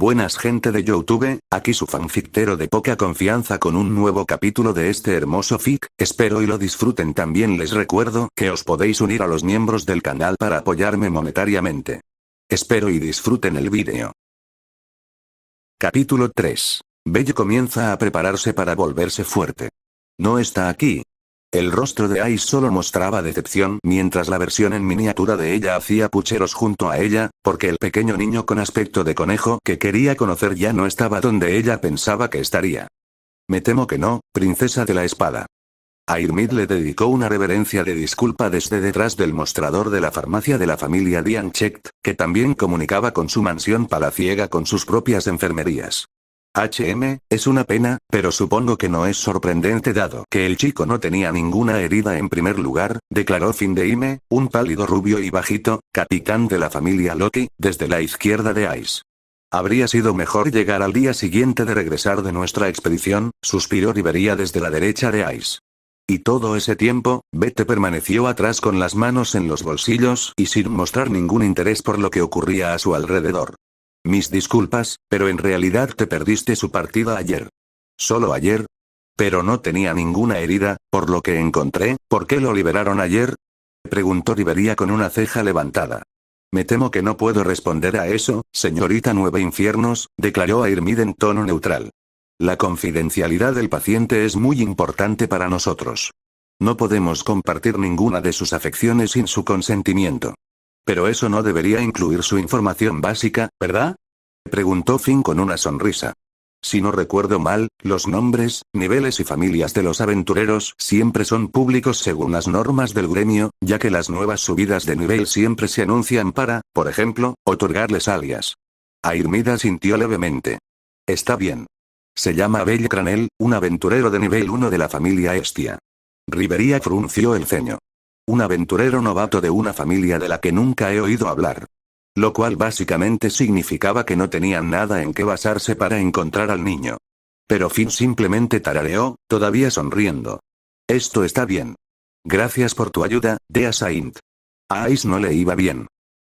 Buenas gente de YouTube, aquí su fanfictero de poca confianza con un nuevo capítulo de este hermoso fic, espero y lo disfruten. También les recuerdo que os podéis unir a los miembros del canal para apoyarme monetariamente. Espero y disfruten el vídeo. Capítulo 3. Belle comienza a prepararse para volverse fuerte. No está aquí. El rostro de Ice solo mostraba decepción mientras la versión en miniatura de ella hacía pucheros junto a ella, porque el pequeño niño con aspecto de conejo que quería conocer ya no estaba donde ella pensaba que estaría. Me temo que no, princesa de la espada. Airmid le dedicó una reverencia de disculpa desde detrás del mostrador de la farmacia de la familia Dianchecht, que también comunicaba con su mansión palaciega con sus propias enfermerías. Es una pena, pero supongo que no es sorprendente dado que el chico no tenía ninguna herida en primer lugar, declaró Findeime, un pálido rubio y bajito, capitán de la familia Loki, desde la izquierda de Ice. Habría sido mejor llegar al día siguiente de regresar de nuestra expedición, suspiró Rivería desde la derecha de Ice. Y todo ese tiempo, Bette permaneció atrás con las manos en los bolsillos y sin mostrar ningún interés por lo que ocurría a su alrededor. Mis disculpas, pero en realidad te perdiste su partida ayer. ¿Solo ayer? Pero no tenía ninguna herida, por lo que encontré. ¿Por qué lo liberaron ayer?, preguntó Rivería con una ceja levantada. Me temo que no puedo responder a eso, señorita Nueve Infiernos, declaró Airmid en tono neutral. La confidencialidad del paciente es muy importante para nosotros. No podemos compartir ninguna de sus afecciones sin su consentimiento. Pero eso no debería incluir su información básica, ¿verdad?, preguntó Finn con una sonrisa. Si no recuerdo mal, los nombres, niveles y familias de los aventureros siempre son públicos según las normas del gremio, ya que las nuevas subidas de nivel siempre se anuncian para, por ejemplo, otorgarles alias. Airmid asintió levemente. Está bien. Se llama Belle Cranel, un aventurero de nivel 1 de la familia Estia. Rivería frunció el ceño. Un aventurero novato de una familia de la que nunca he oído hablar. Lo cual básicamente significaba que no tenían nada en qué basarse para encontrar al niño. Pero Finn simplemente tarareó, todavía sonriendo. Esto está bien. Gracias por tu ayuda, Dea Saint. A Ice no le iba bien.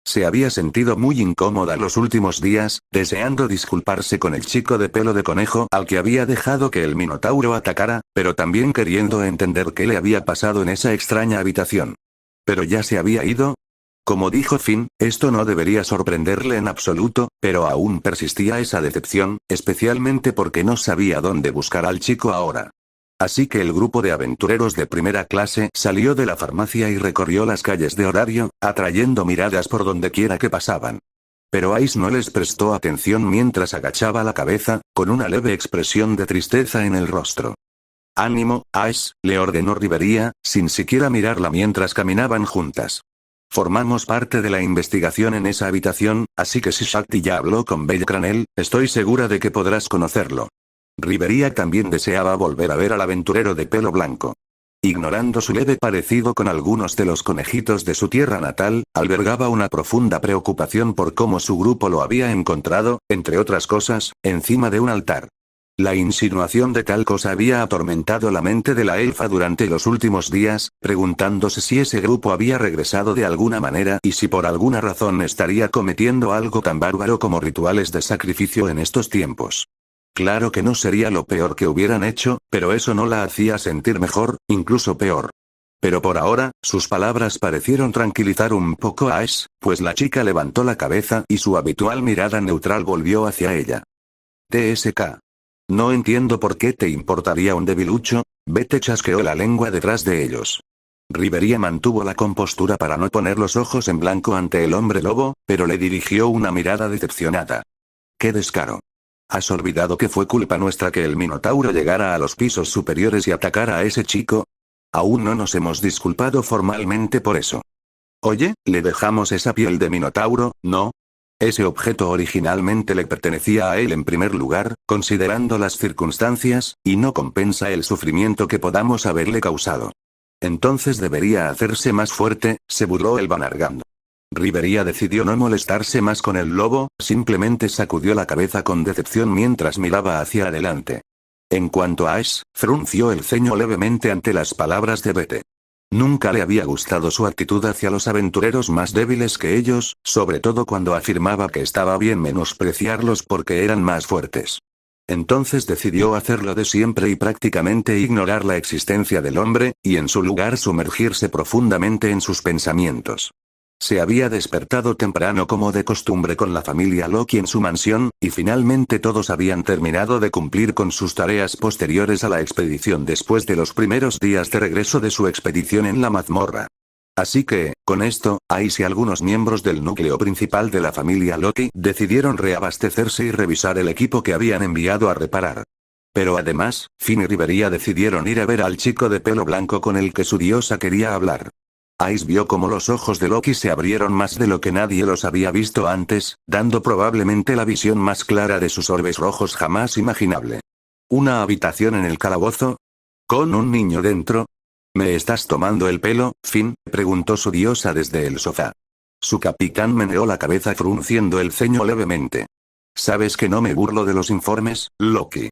Se había sentido muy incómoda los últimos días, deseando disculparse con el chico de pelo de conejo al que había dejado que el minotauro atacara, pero también queriendo entender qué le había pasado en esa extraña habitación. ¿Pero ya se había ido? Como dijo Finn, esto no debería sorprenderle en absoluto, pero aún persistía esa decepción, especialmente porque no sabía dónde buscar al chico ahora. Así que el grupo de aventureros de primera clase salió de la farmacia y recorrió las calles de Horario, atrayendo miradas por donde quiera que pasaban. Pero Ice no les prestó atención mientras agachaba la cabeza, con una leve expresión de tristeza en el rostro. Ánimo, Ice, le ordenó Rivería, sin siquiera mirarla mientras caminaban juntas. Formamos parte de la investigación en esa habitación, así que si Shakti ya habló con Belle Cranel, estoy segura de que podrás conocerlo. Rivería también deseaba volver a ver al aventurero de pelo blanco. Ignorando su leve parecido con algunos de los conejitos de su tierra natal, albergaba una profunda preocupación por cómo su grupo lo había encontrado, entre otras cosas, encima de un altar. La insinuación de tal cosa había atormentado la mente de la elfa durante los últimos días, preguntándose si ese grupo había regresado de alguna manera y si por alguna razón estaría cometiendo algo tan bárbaro como rituales de sacrificio en estos tiempos. Claro que no sería lo peor que hubieran hecho, pero eso no la hacía sentir mejor, incluso peor. Pero por ahora, sus palabras parecieron tranquilizar un poco a Ash, pues la chica levantó la cabeza y su habitual mirada neutral volvió hacia ella. TSK. No entiendo por qué te importaría un debilucho. Bette chasqueó la lengua detrás de ellos. Rivería mantuvo la compostura para no poner los ojos en blanco ante el hombre lobo, pero le dirigió una mirada decepcionada. ¡Qué descaro! ¿Has olvidado que fue culpa nuestra que el minotauro llegara a los pisos superiores y atacara a ese chico? Aún no nos hemos disculpado formalmente por eso. Oye, ¿le dejamos esa piel de minotauro, no? Ese objeto originalmente le pertenecía a él en primer lugar, considerando las circunstancias, y no compensa el sufrimiento que podamos haberle causado. Entonces debería hacerse más fuerte, se burló el Banargand. Rivería decidió no molestarse más con el lobo, simplemente sacudió la cabeza con decepción mientras miraba hacia adelante. En cuanto a Ash, frunció el ceño levemente ante las palabras de Bette. Nunca le había gustado su actitud hacia los aventureros más débiles que ellos, sobre todo cuando afirmaba que estaba bien menospreciarlos porque eran más fuertes. Entonces decidió hacerlo de siempre y prácticamente ignorar la existencia del hombre, y en su lugar sumergirse profundamente en sus pensamientos. Se había despertado temprano como de costumbre con la familia Loki en su mansión, y finalmente todos habían terminado de cumplir con sus tareas posteriores a la expedición después de los primeros días de regreso de su expedición en la mazmorra. Así que, con esto, Ice y algunos miembros del núcleo principal de la familia Loki decidieron reabastecerse y revisar el equipo que habían enviado a reparar. Pero además, Finn y Riveria decidieron ir a ver al chico de pelo blanco con el que su diosa quería hablar. Ice vio como los ojos de Loki se abrieron más de lo que nadie los había visto antes, dando probablemente la visión más clara de sus orbes rojos jamás imaginable. ¿Una habitación en el calabozo? ¿Con un niño dentro? ¿Me estás tomando el pelo, Finn?, preguntó su diosa desde el sofá. Su capitán meneó la cabeza frunciendo el ceño levemente. ¿Sabes que no me burlo de los informes, Loki?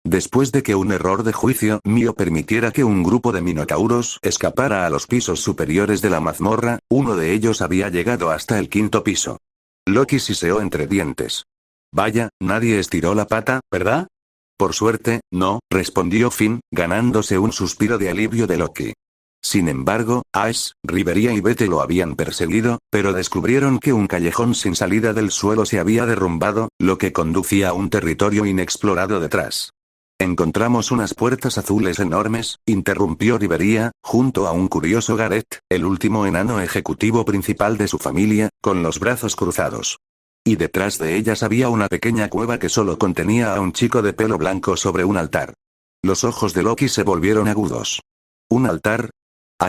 Después de que un error de juicio mío permitiera que un grupo de minotauros escapara a los pisos superiores de la mazmorra, uno de ellos había llegado hasta el 5.º piso. Loki siseó entre dientes. Vaya, nadie estiró la pata, ¿verdad? Por suerte, no, respondió Finn, ganándose un suspiro de alivio de Loki. Sin embargo, Ace, Riveria y Bete lo habían perseguido, pero descubrieron que un callejón sin salida del suelo se había derrumbado, lo que conducía a un territorio inexplorado detrás. Encontramos unas puertas azules enormes, interrumpió Riveria, junto a un curioso Gareth, el último enano ejecutivo principal de su familia, con los brazos cruzados. Y detrás de ellas había una pequeña cueva que solo contenía a un chico de pelo blanco sobre un altar. Los ojos de Loki se volvieron agudos. ¿Un altar?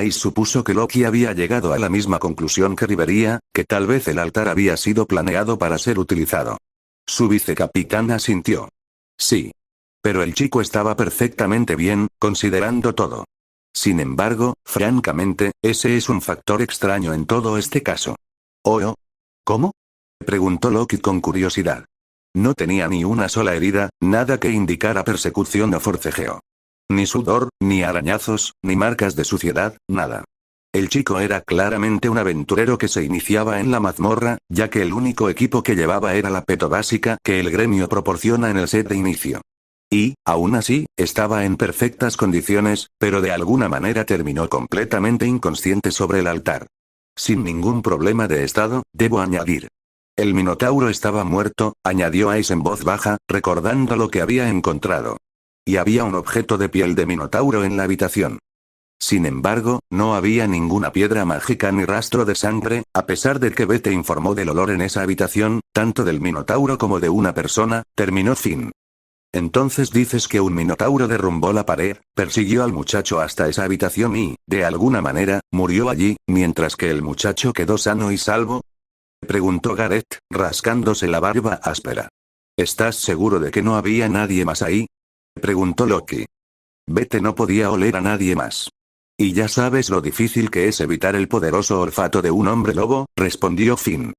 Ice supuso que Loki había llegado a la misma conclusión que Riveria, que tal vez el altar había sido planeado para ser utilizado. Su vicecapitán asintió. Sí. Pero el chico estaba perfectamente bien, considerando todo. Sin embargo, francamente, ese es un factor extraño en todo este caso. ¿Oh? ¿Cómo? Preguntó Loki con curiosidad. No tenía ni una sola herida, nada que indicara persecución o forcejeo. Ni sudor, ni arañazos, ni marcas de suciedad, nada. El chico era claramente un aventurero que se iniciaba en la mazmorra, ya que el único equipo que llevaba era la peto básica que el gremio proporciona en el set de inicio. Y, aún así, estaba en perfectas condiciones, pero de alguna manera terminó completamente inconsciente sobre el altar. Sin ningún problema de estado, debo añadir. El minotauro estaba muerto, añadió Ice en voz baja, recordando lo que había encontrado. Y había un objeto de piel de minotauro en la habitación. Sin embargo, no había ninguna piedra mágica ni rastro de sangre, a pesar de que Bete informó del olor en esa habitación, tanto del minotauro como de una persona, terminó Finn. Entonces dices que un minotauro derrumbó la pared, persiguió al muchacho hasta esa habitación y, de alguna manera, murió allí, mientras que el muchacho quedó sano y salvo. Preguntó Gareth, rascándose la barba áspera. ¿Estás seguro de que no había nadie más ahí? Preguntó Loki. Bete no podía oler a nadie más. Y ya sabes lo difícil que es evitar el poderoso olfato de un hombre lobo, respondió Finn.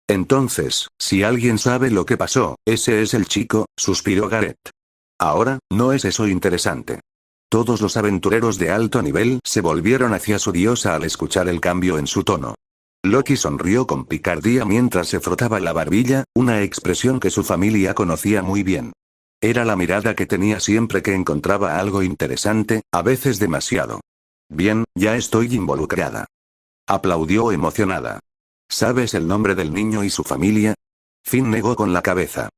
Entonces, si alguien sabe lo que pasó, ese es el chico, suspiró Gareth. Ahora, ¿no es eso interesante? Todos los aventureros de alto nivel se volvieron hacia su diosa al escuchar el cambio en su tono. Loki sonrió con picardía mientras se frotaba la barbilla, una expresión que su familia conocía muy bien. Era la mirada que tenía siempre que encontraba algo interesante, a veces demasiado. Bien, ya estoy involucrada. Aplaudió emocionada. ¿Sabes el nombre del niño y su familia? Finn negó con la cabeza.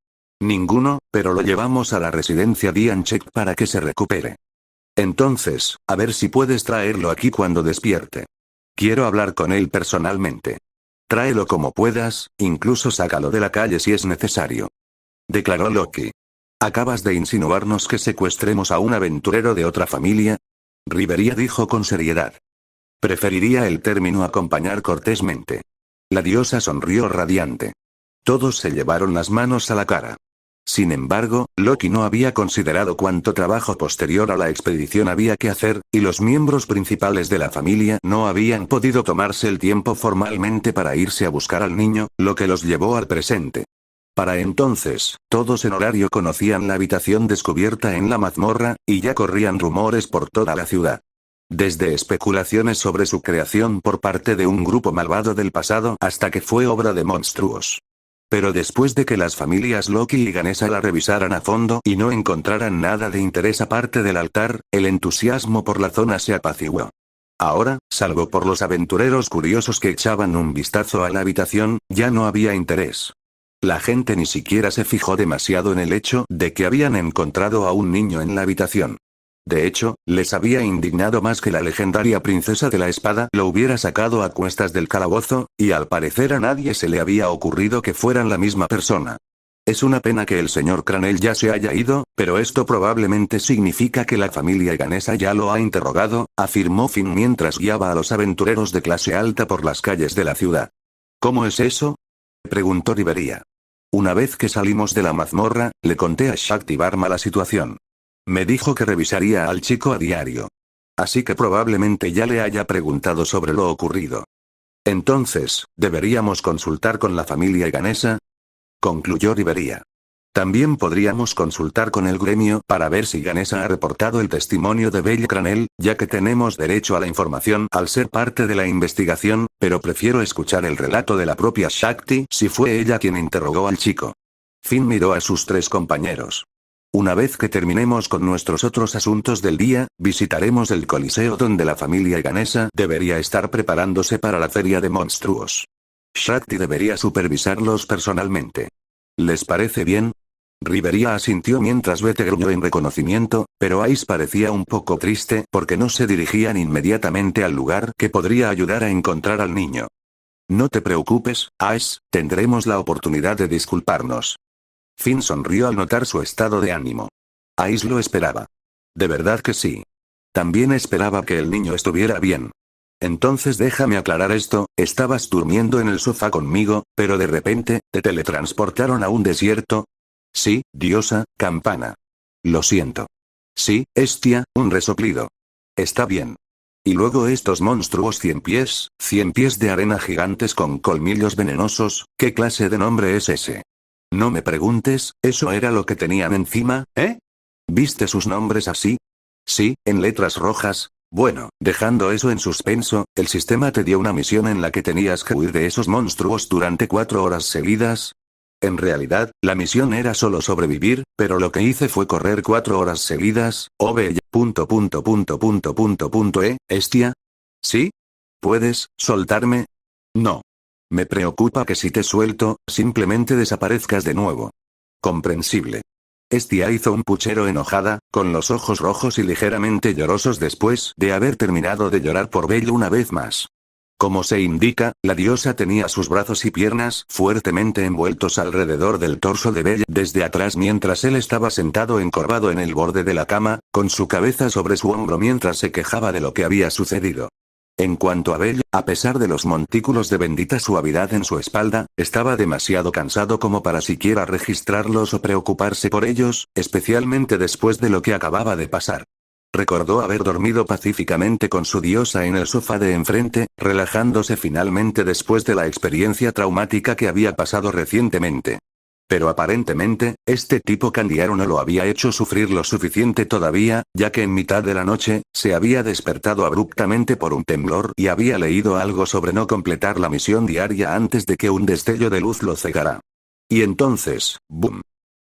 Ninguno, pero lo llevamos a la residencia Dianchek para que se recupere. Entonces, a ver si puedes traerlo aquí cuando despierte. Quiero hablar con él personalmente. Tráelo como puedas, incluso sácalo de la calle si es necesario. Declaró Loki. ¿Acabas de insinuarnos que secuestremos a un aventurero de otra familia? Riveria dijo con seriedad. Preferiría el término acompañar cortésmente. La diosa sonrió radiante. Todos se llevaron las manos a la cara. Sin embargo, Loki no había considerado cuánto trabajo posterior a la expedición había que hacer, y los miembros principales de la familia no habían podido tomarse el tiempo formalmente para irse a buscar al niño, lo que los llevó al presente. Para entonces, todos en horario conocían la habitación descubierta en la mazmorra, y ya corrían rumores por toda la ciudad. Desde especulaciones sobre su creación por parte de un grupo malvado del pasado hasta que fue obra de monstruos. Pero después de que las familias Loki y Ganesha la revisaran a fondo y no encontraran nada de interés aparte del altar, el entusiasmo por la zona se apaciguó. Ahora, salvo por los aventureros curiosos que echaban un vistazo a la habitación, ya no había interés. La gente ni siquiera se fijó demasiado en el hecho de que habían encontrado a un niño en la habitación. De hecho, les había indignado más que la legendaria princesa de la espada lo hubiera sacado a cuestas del calabozo, y al parecer a nadie se le había ocurrido que fueran la misma persona. Es una pena que el señor Cranell ya se haya ido, pero esto probablemente significa que la familia Ganesha ya lo ha interrogado, afirmó Finn mientras guiaba a los aventureros de clase alta por las calles de la ciudad. ¿Cómo es eso?, preguntó Rivería. Una vez que salimos de la mazmorra, le conté a Shakti Varma la situación. Me dijo que revisaría al chico a diario. Así que probablemente ya le haya preguntado sobre lo ocurrido. Entonces, ¿deberíamos consultar con la familia Ganesha?, concluyó Rivería. También podríamos consultar con el gremio para ver si Ganesha ha reportado el testimonio de Belle Cranell, ya que tenemos derecho a la información al ser parte de la investigación, pero prefiero escuchar el relato de la propia Shakti si fue ella quien interrogó al chico. Finn miró a sus tres compañeros. Una vez que terminemos con nuestros otros asuntos del día, visitaremos el coliseo donde la familia Ganesha debería estar preparándose para la feria de monstruos. Shakti debería supervisarlos personalmente. ¿Les parece bien? Rivería asintió mientras Bete gruñó en reconocimiento, pero Ice parecía un poco triste porque no se dirigían inmediatamente al lugar que podría ayudar a encontrar al niño. No te preocupes, Ice, tendremos la oportunidad de disculparnos. Finn sonrió al notar su estado de ánimo. Ice lo esperaba. De verdad que sí. También esperaba que el niño estuviera bien. Entonces déjame aclarar esto, estabas durmiendo en el sofá conmigo, pero de repente, ¿te teletransportaron a un desierto? Sí, diosa, campana. Lo siento. Sí, Hestia, un resoplido. Está bien. Y luego estos monstruos 100 pies de arena gigantes con colmillos venenosos, ¿qué clase de nombre es ese? No me preguntes, ¿eso era lo que tenían encima, eh? ¿Viste sus nombres así? Sí, en letras rojas. Bueno, dejando eso en suspenso, el sistema te dio una misión en la que tenías que huir de esos monstruos durante 4 horas seguidas. En realidad, la misión era solo sobrevivir, pero lo que hice fue correr 4 horas seguidas, Hestia. ¿Sí? ¿Puedes soltarme? No. Me preocupa que si te suelto, simplemente desaparezcas de nuevo. Comprensible. Hestia hizo un puchero enojada, con los ojos rojos y ligeramente llorosos después de haber terminado de llorar por Belle una vez más. Como se indica, la diosa tenía sus brazos y piernas fuertemente envueltos alrededor del torso de Belle desde atrás mientras él estaba sentado encorvado en el borde de la cama, con su cabeza sobre su hombro mientras se quejaba de lo que había sucedido. En cuanto a Belle, a pesar de los montículos de bendita suavidad en su espalda, estaba demasiado cansado como para siquiera registrarlos o preocuparse por ellos, especialmente después de lo que acababa de pasar. Recordó haber dormido pacíficamente con su diosa en el sofá de enfrente, relajándose finalmente después de la experiencia traumática que había pasado recientemente. Pero aparentemente, este tipo Candiaro no lo había hecho sufrir lo suficiente todavía, ya que en mitad de la noche, se había despertado abruptamente por un temblor y había leído algo sobre no completar la misión diaria antes de que un destello de luz lo cegara. Y entonces, ¡boom!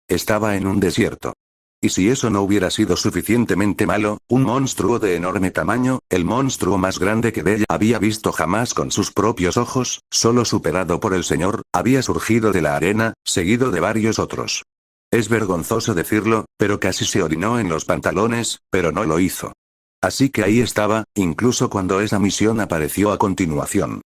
Estaba en un desierto. Y si eso no hubiera sido suficientemente malo, un monstruo de enorme tamaño, el monstruo más grande que Bella había visto jamás con sus propios ojos, solo superado por el señor, había surgido de la arena, seguido de varios otros. Es vergonzoso decirlo, pero casi se orinó en los pantalones, pero no lo hizo. Así que ahí estaba, incluso cuando esa misión apareció a continuación.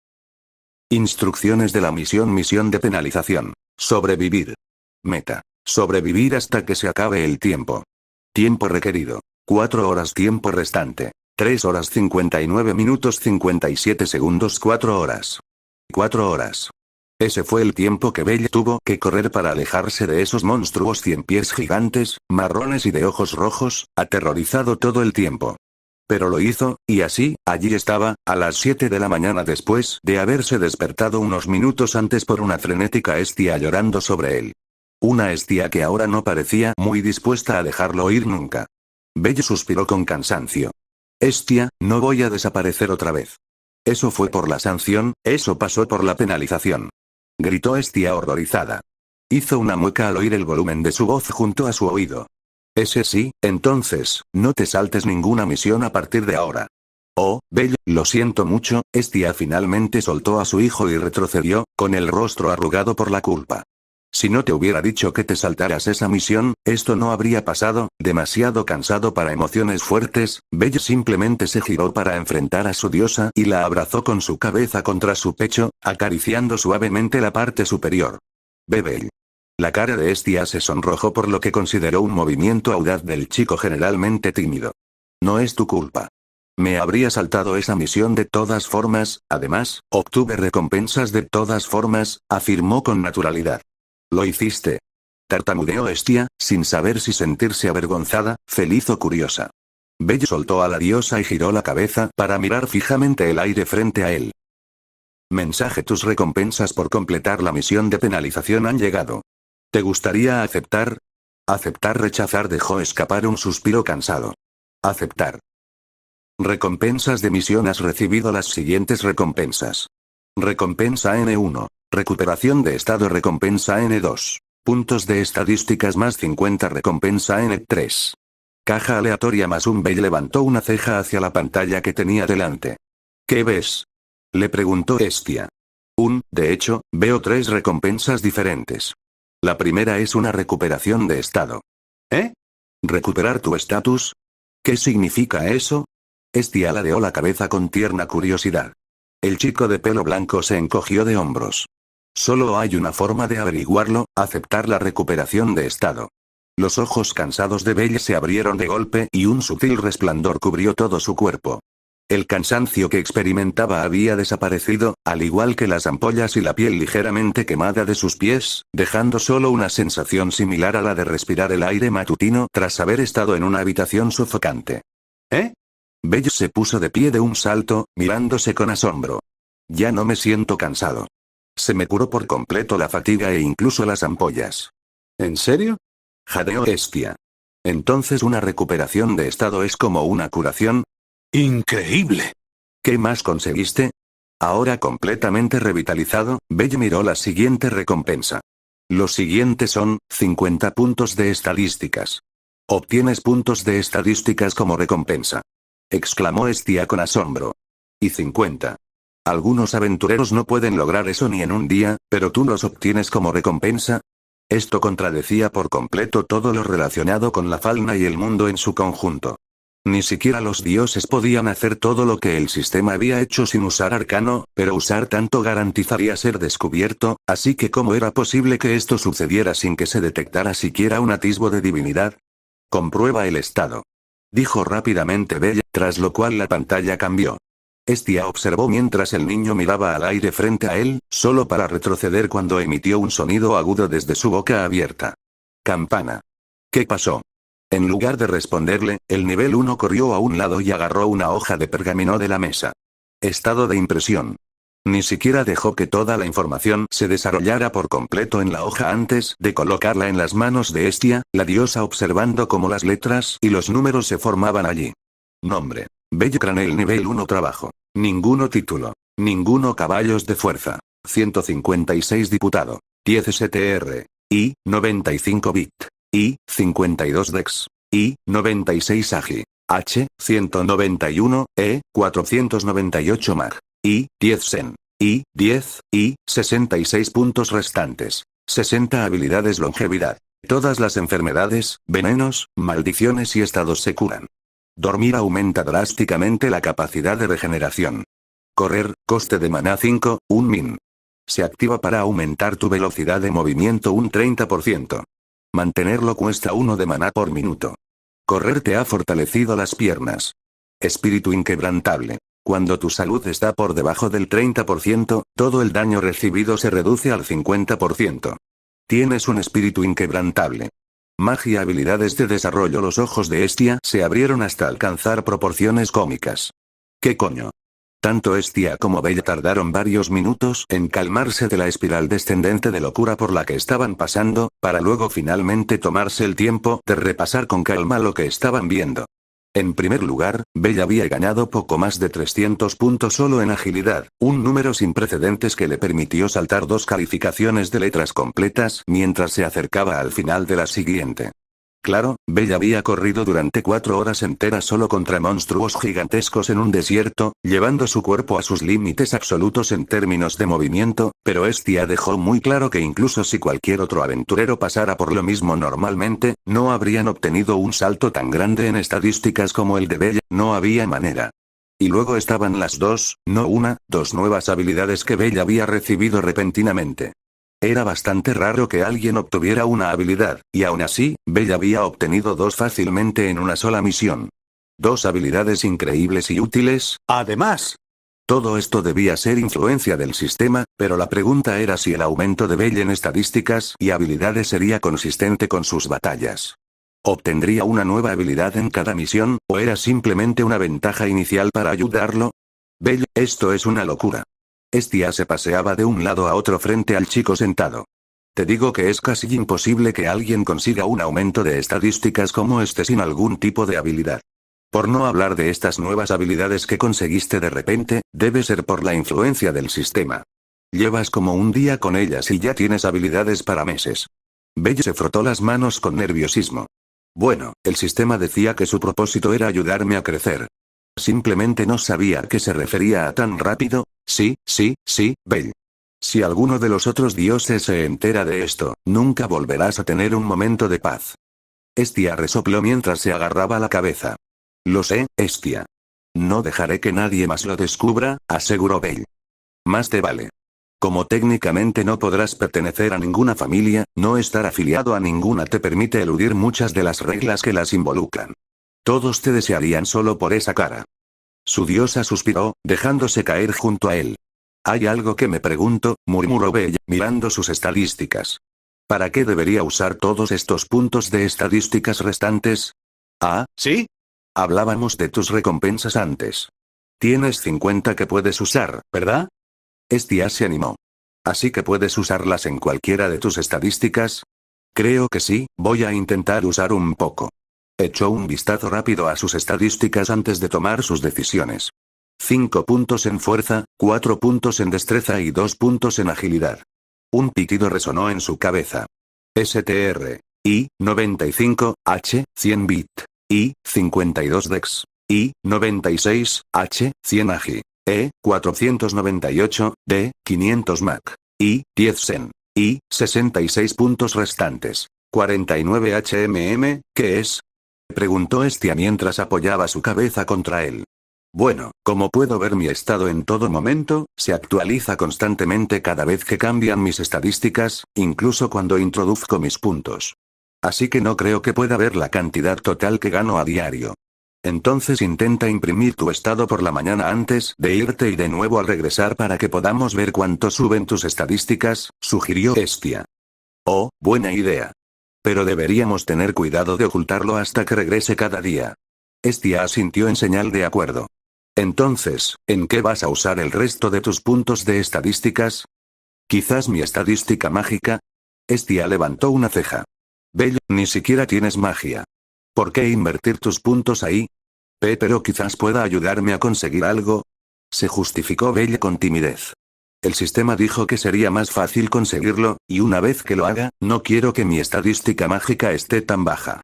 Instrucciones de la misión de penalización. Sobrevivir. Meta. Sobrevivir hasta que se acabe el tiempo. Tiempo requerido. 4 horas. Tiempo restante. 3 horas 59 minutos 57 segundos. 4 horas. 4 horas. Ese fue el tiempo que Belle tuvo que correr para alejarse de esos monstruos 100 pies gigantes, marrones y de ojos rojos, aterrorizado todo el tiempo. Pero lo hizo, y así, allí estaba, a las 7 de la mañana después de haberse despertado unos minutos antes por una frenética Hestia llorando sobre él. Una Hestia que ahora no parecía muy dispuesta a dejarlo ir nunca. Belle suspiró con cansancio. Estia, no voy a desaparecer otra vez. Eso fue por la sanción, eso pasó por la penalización. Gritó Estia horrorizada. Hizo una mueca al oír el volumen de su voz junto a su oído. Ese sí, entonces, no te saltes ninguna misión a partir de ahora. Oh, Belle, lo siento mucho, Estia finalmente soltó a su hijo y retrocedió, con el rostro arrugado por la culpa. Si no te hubiera dicho que te saltaras esa misión, esto no habría pasado. Demasiado cansado para emociones fuertes, Belle simplemente se giró para enfrentar a su diosa y la abrazó con su cabeza contra su pecho, acariciando suavemente la parte superior. Belle. La cara de Estia se sonrojó por lo que consideró un movimiento audaz del chico generalmente tímido. No es tu culpa. Me habría saltado esa misión de todas formas, además, obtuve recompensas de todas formas, afirmó con naturalidad. ¿Lo hiciste? Tartamudeó Estia, sin saber si sentirse avergonzada, feliz o curiosa. Belle soltó a la diosa y giró la cabeza para mirar fijamente el aire frente a él. Mensaje: tus recompensas por completar la misión de penalización han llegado. ¿Te gustaría aceptar? Aceptar, rechazar, dejó escapar un suspiro cansado. Aceptar. Recompensas de misión: has recibido las siguientes recompensas. Recompensa N1. Recuperación de estado. Recompensa N2. Puntos de estadísticas más 50. Recompensa N3. Caja aleatoria más 1. Belle levantó una ceja hacia la pantalla que tenía delante. ¿Qué ves? Le preguntó Estia. De hecho, veo 3 recompensas diferentes. La primera es una recuperación de estado. ¿Eh? ¿Recuperar tu estatus? ¿Qué significa eso? Estia ladeó la cabeza con tierna curiosidad. El chico de pelo blanco se encogió de hombros. Solo hay una forma de averiguarlo: aceptar la recuperación de estado. Los ojos cansados de Belle se abrieron de golpe y un sutil resplandor cubrió todo su cuerpo. El cansancio que experimentaba había desaparecido, al igual que las ampollas y la piel ligeramente quemada de sus pies, dejando solo una sensación similar a la de respirar el aire matutino tras haber estado en una habitación sofocante. ¿Eh? Belle se puso de pie de un salto, mirándose con asombro. Ya no me siento cansado. Se me curó por completo la fatiga e incluso las ampollas. ¿En serio? Jadeó Estia. Entonces una recuperación de estado es como una curación. ¡Increíble! ¿Qué más conseguiste? Ahora completamente revitalizado, Belle miró la siguiente recompensa. Los siguientes son 50 puntos de estadísticas. Obtienes puntos de estadísticas como recompensa. Exclamó Estia con asombro. Y 50. Algunos aventureros no pueden lograr eso ni en un día, pero tú los obtienes como recompensa. Esto contradecía por completo todo lo relacionado con la fauna y el mundo en su conjunto. Ni siquiera los dioses podían hacer todo lo que el sistema había hecho sin usar arcano, pero usar tanto garantizaría ser descubierto, así que ¿cómo era posible que esto sucediera sin que se detectara siquiera un atisbo de divinidad? Comprueba el estado. Dijo rápidamente Belle, tras lo cual la pantalla cambió. Estia observó mientras el niño miraba al aire frente a él, solo para retroceder cuando emitió un sonido agudo desde su boca abierta. Campana. ¿Qué pasó? En lugar de responderle, el nivel 1 corrió a un lado y agarró una hoja de pergamino de la mesa. Estado de impresión. Ni siquiera dejó que toda la información se desarrollara por completo en la hoja antes de colocarla en las manos de Estia, la diosa observando cómo las letras y los números se formaban allí. Nombre. Belle Cranel nivel 1 trabajo. Ninguno título. Ninguno caballos de fuerza. 156 diputado. 10 STR. I, 95 bit. I, 52 dex. I, 96 agi. H, 191, E, 498 mag. I, 10 sen. I, 10, I, 66 puntos restantes. 60 habilidades longevidad. Todas las enfermedades, venenos, maldiciones y estados se curan. Dormir aumenta drásticamente la capacidad de regeneración. Correr, coste de maná 5, 1 min. Se activa para aumentar tu velocidad de movimiento un 30%. Mantenerlo cuesta 1 de maná por minuto. Correr te ha fortalecido las piernas. Espíritu inquebrantable. Cuando tu salud está por debajo del 30%, todo el daño recibido se reduce al 50%. Tienes un espíritu inquebrantable. Magia, habilidades de desarrollo. Los ojos de Estia se abrieron hasta alcanzar proporciones cómicas. ¿Qué coño? Tanto Estia como Belle tardaron varios minutos en calmarse de la espiral descendente de locura por la que estaban pasando, para luego finalmente tomarse el tiempo de repasar con calma lo que estaban viendo. En primer lugar, Bella había ganado poco más de 300 puntos solo en agilidad, un número sin precedentes que le permitió saltar 2 calificaciones de letras completas mientras se acercaba al final de la siguiente. Claro, Bella había corrido durante 4 horas enteras solo contra monstruos gigantescos en un desierto, llevando su cuerpo a sus límites absolutos en términos de movimiento, pero Estia dejó muy claro que incluso si cualquier otro aventurero pasara por lo mismo normalmente, no habrían obtenido un salto tan grande en estadísticas como el de Bella, no había manera. Y luego estaban las dos, no una, dos nuevas habilidades que Bella había recibido repentinamente. Era bastante raro que alguien obtuviera una habilidad, y aún así, Bella había obtenido 2 fácilmente en una sola misión. 2 habilidades increíbles y útiles, además. Todo esto debía ser influencia del sistema, pero la pregunta era si el aumento de Bella en estadísticas y habilidades sería consistente con sus batallas. ¿Obtendría una nueva habilidad en cada misión, o era simplemente una ventaja inicial para ayudarlo? Bella, esto es una locura. Estia se paseaba de un lado a otro frente al chico sentado. Te digo que es casi imposible que alguien consiga un aumento de estadísticas como este sin algún tipo de habilidad. Por no hablar de estas nuevas habilidades que conseguiste de repente, debe ser por la influencia del sistema. Llevas como un día con ellas y ya tienes habilidades para meses. Bella se frotó las manos con nerviosismo. Bueno, el sistema decía que su propósito era ayudarme a crecer. Simplemente no sabía a qué se refería a tan rápido. Sí, Bell. Si alguno de los otros dioses se entera de esto, nunca volverás a tener un momento de paz. Estia resopló mientras se agarraba la cabeza. Lo sé, Estia. No dejaré que nadie más lo descubra, aseguró Bell. Más te vale. Como técnicamente no podrás pertenecer a ninguna familia, no estar afiliado a ninguna te permite eludir muchas de las reglas que las involucran. Todos te desearían solo por esa cara. Su diosa suspiró, dejándose caer junto a él. Hay algo que me pregunto, murmuró Bella, mirando sus estadísticas. ¿Para qué debería usar todos estos puntos de estadísticas restantes? Ah, ¿sí? Hablábamos de tus recompensas antes. Tienes 50 que puedes usar, ¿verdad? Estia se animó. ¿Así que puedes usarlas en cualquiera de tus estadísticas? Creo que sí, voy a intentar usar un poco. Echó un vistazo rápido a sus estadísticas antes de tomar sus decisiones. 5 puntos en fuerza, 4 puntos en destreza y 2 puntos en agilidad. Un pitido resonó en su cabeza. STR. I, 95, H, 100 bit. I, 52 dex. I, 96, H, 100 agi. E, 498, D, 500 mac. I, 10 sen. I, 66 puntos restantes. 49 HMM, ¿qué es? Preguntó Estia mientras apoyaba su cabeza contra él. Bueno, como puedo ver mi estado en todo momento, se actualiza constantemente cada vez que cambian mis estadísticas, incluso cuando introduzco mis puntos. Así que no creo que pueda ver la cantidad total que gano a diario. Entonces intenta imprimir tu estado por la mañana antes de irte y de nuevo al regresar para que podamos ver cuánto suben tus estadísticas, sugirió Estia. Oh, buena idea. Pero deberíamos tener cuidado de ocultarlo hasta que regrese cada día. Estia asintió en señal de acuerdo. Entonces, ¿en qué vas a usar el resto de tus puntos de estadísticas? ¿Quizás mi estadística mágica? Estia levantó una ceja. Bella, ni siquiera tienes magia. ¿Por qué invertir tus puntos ahí? Pero quizás pueda ayudarme a conseguir algo. Se justificó Bella con timidez. El sistema dijo que sería más fácil conseguirlo, y una vez que lo haga, no quiero que mi estadística mágica esté tan baja.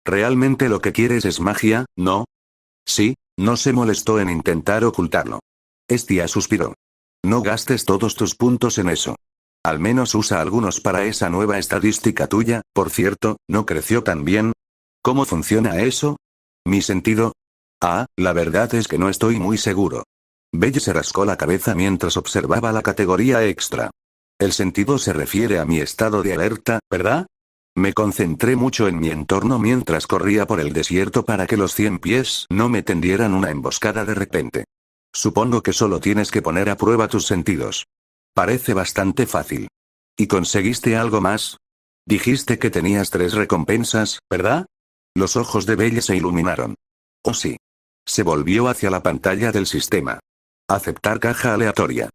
¿Realmente lo que quieres es magia, no? Sí, no se molestó en intentar ocultarlo. Estia suspiró. No gastes todos tus puntos en eso. Al menos usa algunos para esa nueva estadística tuya, por cierto, ¿no creció tan bien? ¿Cómo funciona eso? ¿Mi sentido? Ah, la verdad es que no estoy muy seguro. Belle se rascó la cabeza mientras observaba la categoría extra. El sentido se refiere a mi estado de alerta, ¿verdad? Me concentré mucho en mi entorno mientras corría por el desierto para que los 100 pies no me tendieran una emboscada de repente. Supongo que solo tienes que poner a prueba tus sentidos. Parece bastante fácil. ¿Y conseguiste algo más? Dijiste que tenías 3 recompensas, ¿verdad? Los ojos de Belle se iluminaron. Oh sí. Se volvió hacia la pantalla del sistema. Aceptar caja aleatoria.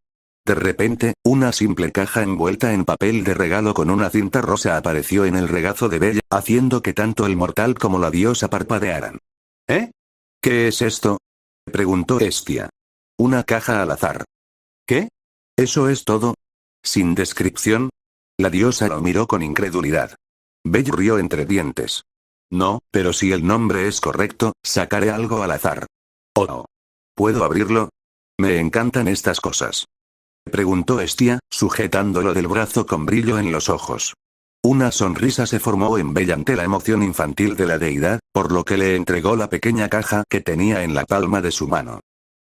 De repente, una simple caja envuelta en papel de regalo con una cinta rosa apareció en el regazo de Bella, haciendo que tanto el mortal como la diosa parpadearan. ¿Eh? ¿Qué es esto? Preguntó Estia. Una caja al azar. ¿Qué? ¿Eso es todo? ¿Sin descripción? La diosa lo miró con incredulidad. Belle rió entre dientes. No, pero si el nombre es correcto, sacaré algo al azar. Oh. ¿Puedo abrirlo? Me encantan estas cosas. Preguntó Estia, sujetándolo del brazo con brillo en los ojos. Una sonrisa se formó en Belle ante la emoción infantil de la deidad, por lo que le entregó la pequeña caja que tenía en la palma de su mano.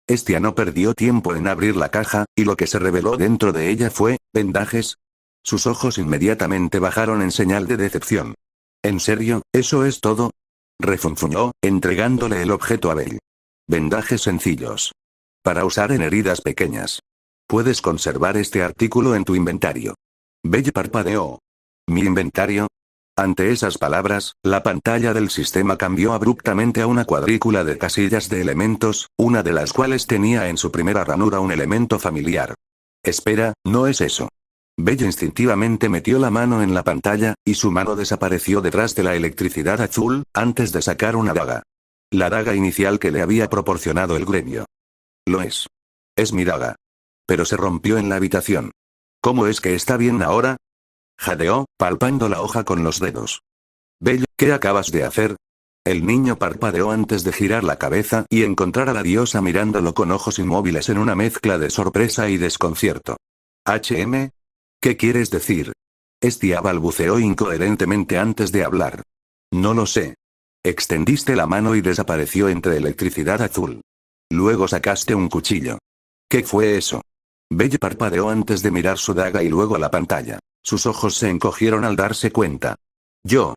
Estia no perdió tiempo en abrir la caja, y lo que se reveló dentro de ella fue, ¿vendajes? Sus ojos inmediatamente bajaron en señal de decepción. ¿En serio, eso es todo? Refunfuñó, entregándole el objeto a Belle. Vendajes sencillos. Para usar en heridas pequeñas. Puedes conservar este artículo en tu inventario. Belle parpadeó. ¿Mi inventario? Ante esas palabras, la pantalla del sistema cambió abruptamente a una cuadrícula de casillas de elementos, una de las cuales tenía en su primera ranura un elemento familiar. Espera, no es eso. Belle instintivamente metió la mano en la pantalla, y su mano desapareció detrás de la electricidad azul, antes de sacar una daga. La daga inicial que le había proporcionado el gremio. Lo es. Es mi daga. Pero se rompió en la habitación. ¿Cómo es que está bien ahora? Jadeó, palpando la hoja con los dedos. Belle, ¿qué acabas de hacer? El niño parpadeó antes de girar la cabeza y encontrar a la diosa mirándolo con ojos inmóviles en una mezcla de sorpresa y desconcierto. ¿HM? ¿Qué quieres decir? Estia balbuceó incoherentemente antes de hablar. No lo sé. Extendiste la mano y desapareció entre electricidad azul. Luego sacaste un cuchillo. ¿Qué fue eso? Belle parpadeó antes de mirar su daga y luego la pantalla. Sus ojos se encogieron al darse cuenta.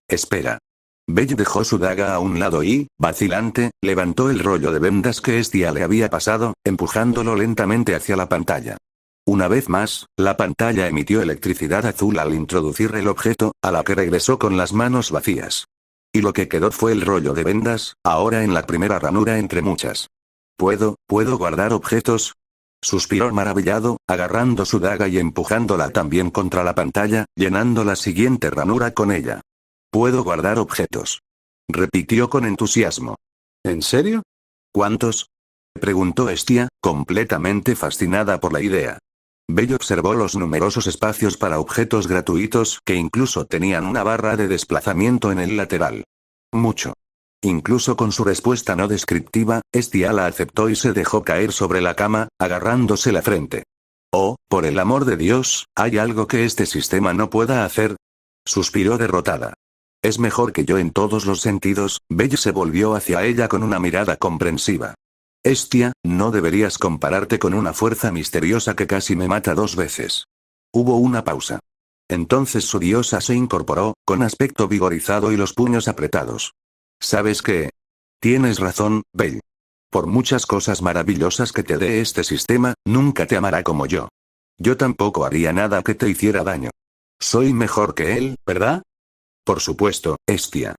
Espera. Belle dejó su daga a un lado y, vacilante, levantó el rollo de vendas que Estia le había pasado, empujándolo lentamente hacia la pantalla. Una vez más, la pantalla emitió electricidad azul al introducir el objeto, a la que regresó con las manos vacías. Y lo que quedó fue el rollo de vendas, ahora en la primera ranura entre muchas. ¿Puedo guardar objetos? Suspiró maravillado, agarrando su daga y empujándola también contra la pantalla, llenando la siguiente ranura con ella. ¿Puedo guardar objetos? Repitió con entusiasmo. ¿En serio? ¿Cuántos? Preguntó Estia, completamente fascinada por la idea. Belle observó los numerosos espacios para objetos gratuitos que incluso tenían una barra de desplazamiento en el lateral. Mucho. Incluso con su respuesta no descriptiva, Estia la aceptó y se dejó caer sobre la cama, agarrándose la frente. Oh, por el amor de Dios, ¿hay algo que este sistema no pueda hacer? Suspiró derrotada. Es mejor que yo en todos los sentidos. Belle se volvió hacia ella con una mirada comprensiva. Estia, no deberías compararte con una fuerza misteriosa que casi me mata 2 veces. Hubo una pausa. Entonces su diosa se incorporó, con aspecto vigorizado y los puños apretados. ¿Sabes qué? Tienes razón, Belle. Por muchas cosas maravillosas que te dé este sistema, nunca te amará como yo. Yo tampoco haría nada que te hiciera daño. Soy mejor que él, ¿verdad? Por supuesto, Estia.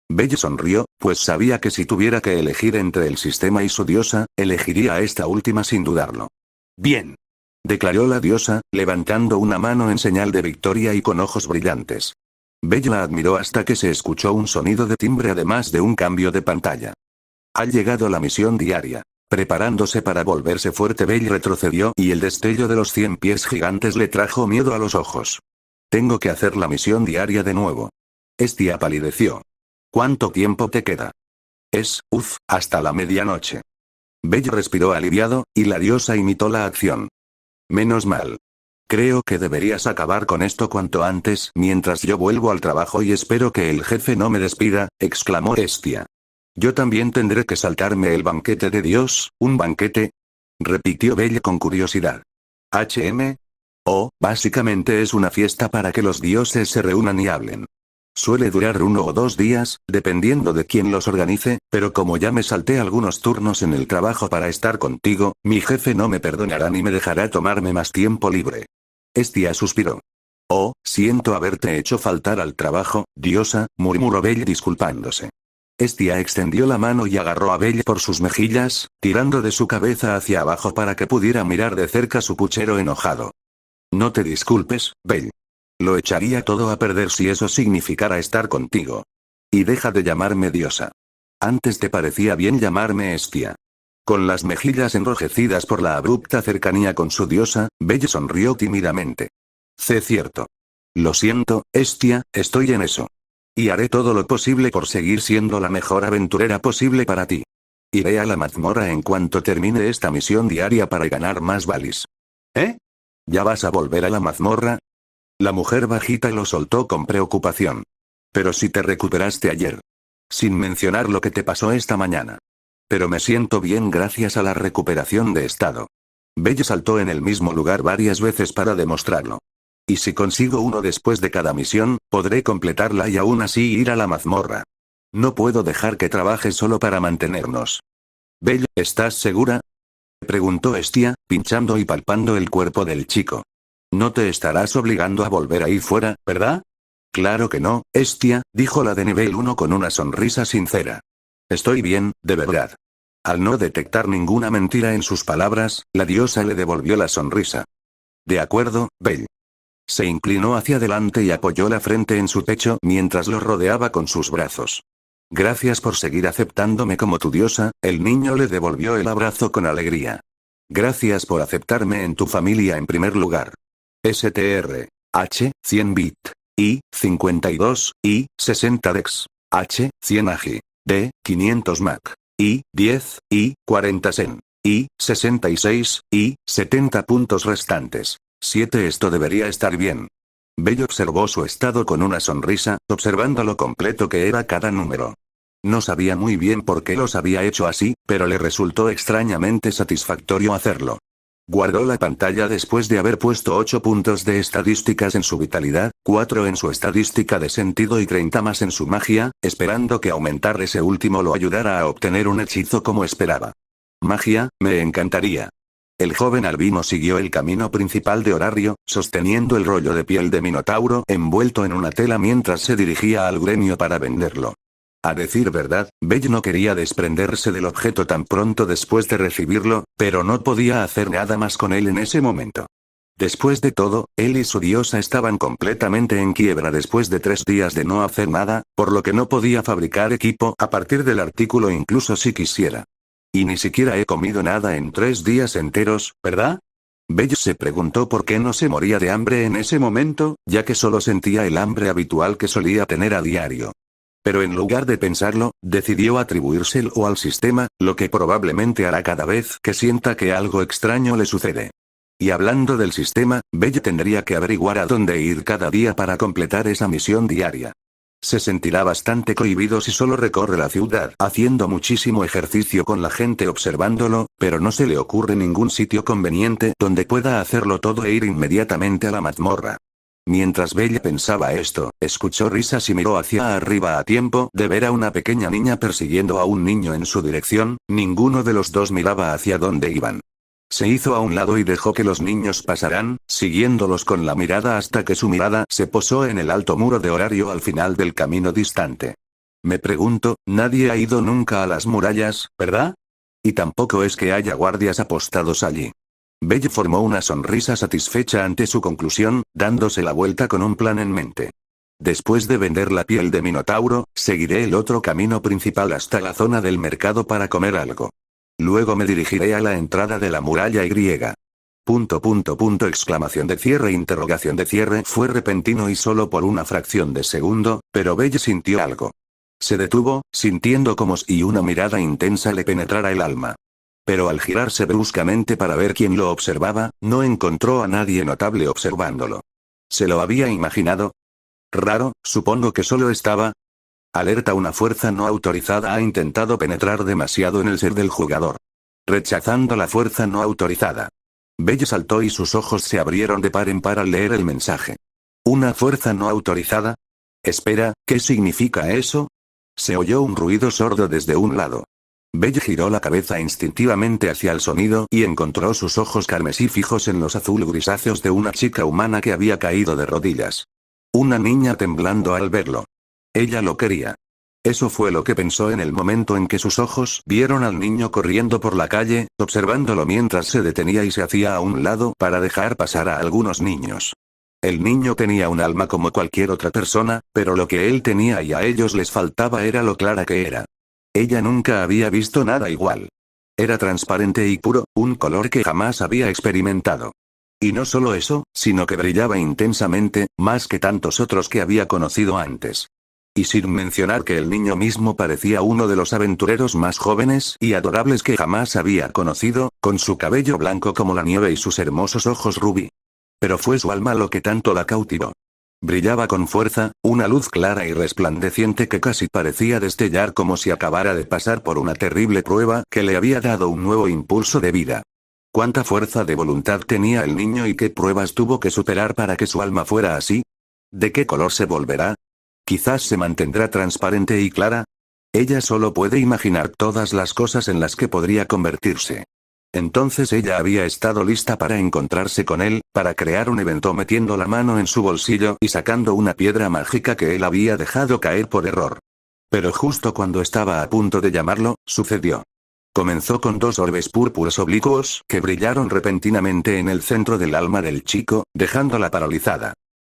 Belle sonrió, pues sabía que si tuviera que elegir entre el sistema y su diosa, elegiría a esta última sin dudarlo. Bien. Declaró la diosa, levantando una mano en señal de victoria y con ojos brillantes. Belle la admiró hasta que se escuchó un sonido de timbre además de un cambio de pantalla. Ha llegado la misión diaria. Preparándose para volverse fuerte, Belle retrocedió y el destello de los 100 pies gigantes le trajo miedo a los ojos. Tengo que hacer la misión diaria de nuevo. Estia palideció. ¿Cuánto tiempo te queda? Hasta la medianoche. Belle respiró aliviado, y la diosa imitó la acción. Menos mal. Creo que deberías acabar con esto cuanto antes, mientras yo vuelvo al trabajo y espero que el jefe no me despida, exclamó Estia. Yo también tendré que saltarme el banquete de Dios. ¿Un banquete? Repitió Belle con curiosidad. Oh, básicamente es una fiesta para que los dioses se reúnan y hablen. Suele durar 1 o 2 días, dependiendo de quién los organice, pero como ya me salté algunos turnos en el trabajo para estar contigo, mi jefe no me perdonará ni me dejará tomarme más tiempo libre. Estia suspiró. Oh, siento haberte hecho faltar al trabajo, diosa, murmuró Belle disculpándose. Estia extendió la mano y agarró a Belle por sus mejillas, tirando de su cabeza hacia abajo para que pudiera mirar de cerca su puchero enojado. No te disculpes, Belle. Lo echaría todo a perder si eso significara estar contigo. Y deja de llamarme diosa. Antes te parecía bien llamarme Estia. Con las mejillas enrojecidas por la abrupta cercanía con su diosa, Belle sonrió tímidamente. Cierto. Lo siento, Estia, estoy en eso. Y haré todo lo posible por seguir siendo la mejor aventurera posible para ti. Iré a la mazmorra en cuanto termine esta misión diaria para ganar más valis. ¿Eh? ¿Ya vas a volver a la mazmorra? La mujer bajita lo soltó con preocupación. Pero si te recuperaste ayer. Sin mencionar lo que te pasó esta mañana. Pero me siento bien gracias a la recuperación de estado. Belle saltó en el mismo lugar varias veces para demostrarlo. Y si consigo uno después de cada misión, podré completarla y aún así ir a la mazmorra. No puedo dejar que trabajes solo para mantenernos. Belle, ¿estás segura? Preguntó Estia, pinchando y palpando el cuerpo del chico. No te estarás obligando a volver ahí fuera, ¿verdad? Claro que no, Estia, dijo la de nivel 1 con una sonrisa sincera. Estoy bien, de verdad. Al no detectar ninguna mentira en sus palabras, la diosa le devolvió la sonrisa. De acuerdo, Belle. Se inclinó hacia adelante y apoyó la frente en su pecho mientras lo rodeaba con sus brazos. Gracias por seguir aceptándome como tu diosa, el niño le devolvió el abrazo con alegría. Gracias por aceptarme en tu familia en primer lugar. STR. H, 100 bit. I, 52, I, 60 dex. H, 100 agi. D, 500 mac. I, 10, I, 40 sen. I, 66, I, 70 puntos restantes. 7 Esto debería estar bien. Belle observó su estado con una sonrisa, observando lo completo que era cada número. No sabía muy bien por qué los había hecho así, pero le resultó extrañamente satisfactorio hacerlo. Guardó la pantalla después de haber puesto 8 puntos de estadísticas en su vitalidad, 4 en su estadística de sentido y 30 más en su magia, esperando que aumentar ese último lo ayudara a obtener un hechizo como esperaba. Magia, me encantaría. El joven albino siguió el camino principal de Horario, sosteniendo el rollo de piel de minotauro envuelto en una tela mientras se dirigía al gremio para venderlo. A decir verdad, Belle no quería desprenderse del objeto tan pronto después de recibirlo, pero no podía hacer nada más con él en ese momento. Después de todo, él y su diosa estaban completamente en quiebra después de 3 días de no hacer nada, por lo que no podía fabricar equipo a partir del artículo incluso si quisiera. Y ni siquiera he comido nada en 3 días enteros, ¿verdad? Belle se preguntó por qué no se moría de hambre en ese momento, ya que solo sentía el hambre habitual que solía tener a diario. Pero en lugar de pensarlo, decidió atribuírselo al sistema, lo que probablemente hará cada vez que sienta que algo extraño le sucede. Y hablando del sistema, Belle tendría que averiguar a dónde ir cada día para completar esa misión diaria. Se sentirá bastante cohibido si solo recorre la ciudad haciendo muchísimo ejercicio con la gente observándolo, pero no se le ocurre ningún sitio conveniente donde pueda hacerlo todo e ir inmediatamente a la mazmorra. Mientras Belle pensaba esto, escuchó risas y miró hacia arriba a tiempo de ver a una pequeña niña persiguiendo a un niño en su dirección. Ninguno de los dos miraba hacia dónde iban. Se hizo a un lado y dejó que los niños pasaran, siguiéndolos con la mirada hasta que su mirada se posó en el alto muro de Horario al final del camino distante. Me pregunto, nadie ha ido nunca a las murallas, ¿verdad? Y tampoco es que haya guardias apostados allí. Belle formó una sonrisa satisfecha ante su conclusión, dándose la vuelta con un plan en mente. Después de vender la piel de minotauro, seguiré el otro camino principal hasta la zona del mercado para comer algo. Luego me dirigiré a la entrada de la muralla Y. Exclamación de cierre interrogación de cierre fue repentino y solo por una fracción de segundo, pero Belle sintió algo. Se detuvo, sintiendo como si una mirada intensa le penetrara el alma. Pero al girarse bruscamente para ver quién lo observaba, no encontró a nadie notable observándolo. ¿Se lo había imaginado? Raro, supongo que solo estaba... Alerta: una fuerza no autorizada ha intentado penetrar demasiado en el ser del jugador. Rechazando la fuerza no autorizada. Belle saltó y sus ojos se abrieron de par en par al leer el mensaje. ¿Una fuerza no autorizada? Espera, ¿qué significa eso? Se oyó un ruido sordo desde un lado. Belle giró la cabeza instintivamente hacia el sonido y encontró sus ojos carmesí fijos en los azul grisáceos de una chica humana que había caído de rodillas. Una niña temblando al verlo. Ella lo quería. Eso fue lo que pensó en el momento en que sus ojos vieron al niño corriendo por la calle, observándolo mientras se detenía y se hacía a un lado para dejar pasar a algunos niños. El niño tenía un alma como cualquier otra persona, pero lo que él tenía y a ellos les faltaba era lo clara que era. Ella nunca había visto nada igual. Era transparente y puro, un color que jamás había experimentado. Y no solo eso, sino que brillaba intensamente, más que tantos otros que había conocido antes. Y sin mencionar que el niño mismo parecía uno de los aventureros más jóvenes y adorables que jamás había conocido, con su cabello blanco como la nieve y sus hermosos ojos rubí. Pero fue su alma lo que tanto la cautivó. Brillaba con fuerza, una luz clara y resplandeciente que casi parecía destellar como si acabara de pasar por una terrible prueba que le había dado un nuevo impulso de vida. ¿Cuánta fuerza de voluntad tenía el niño y qué pruebas tuvo que superar para que su alma fuera así? ¿De qué color se volverá? ¿Quizás se mantendrá transparente y clara? Ella solo puede imaginar todas las cosas en las que podría convertirse. Entonces ella había estado lista para encontrarse con él, para crear un evento metiendo la mano en su bolsillo y sacando una piedra mágica que él había dejado caer por error. Pero justo cuando estaba a punto de llamarlo, sucedió. Comenzó con dos orbes púrpuras oblicuos que brillaron repentinamente en el centro del alma del chico, dejándola paralizada.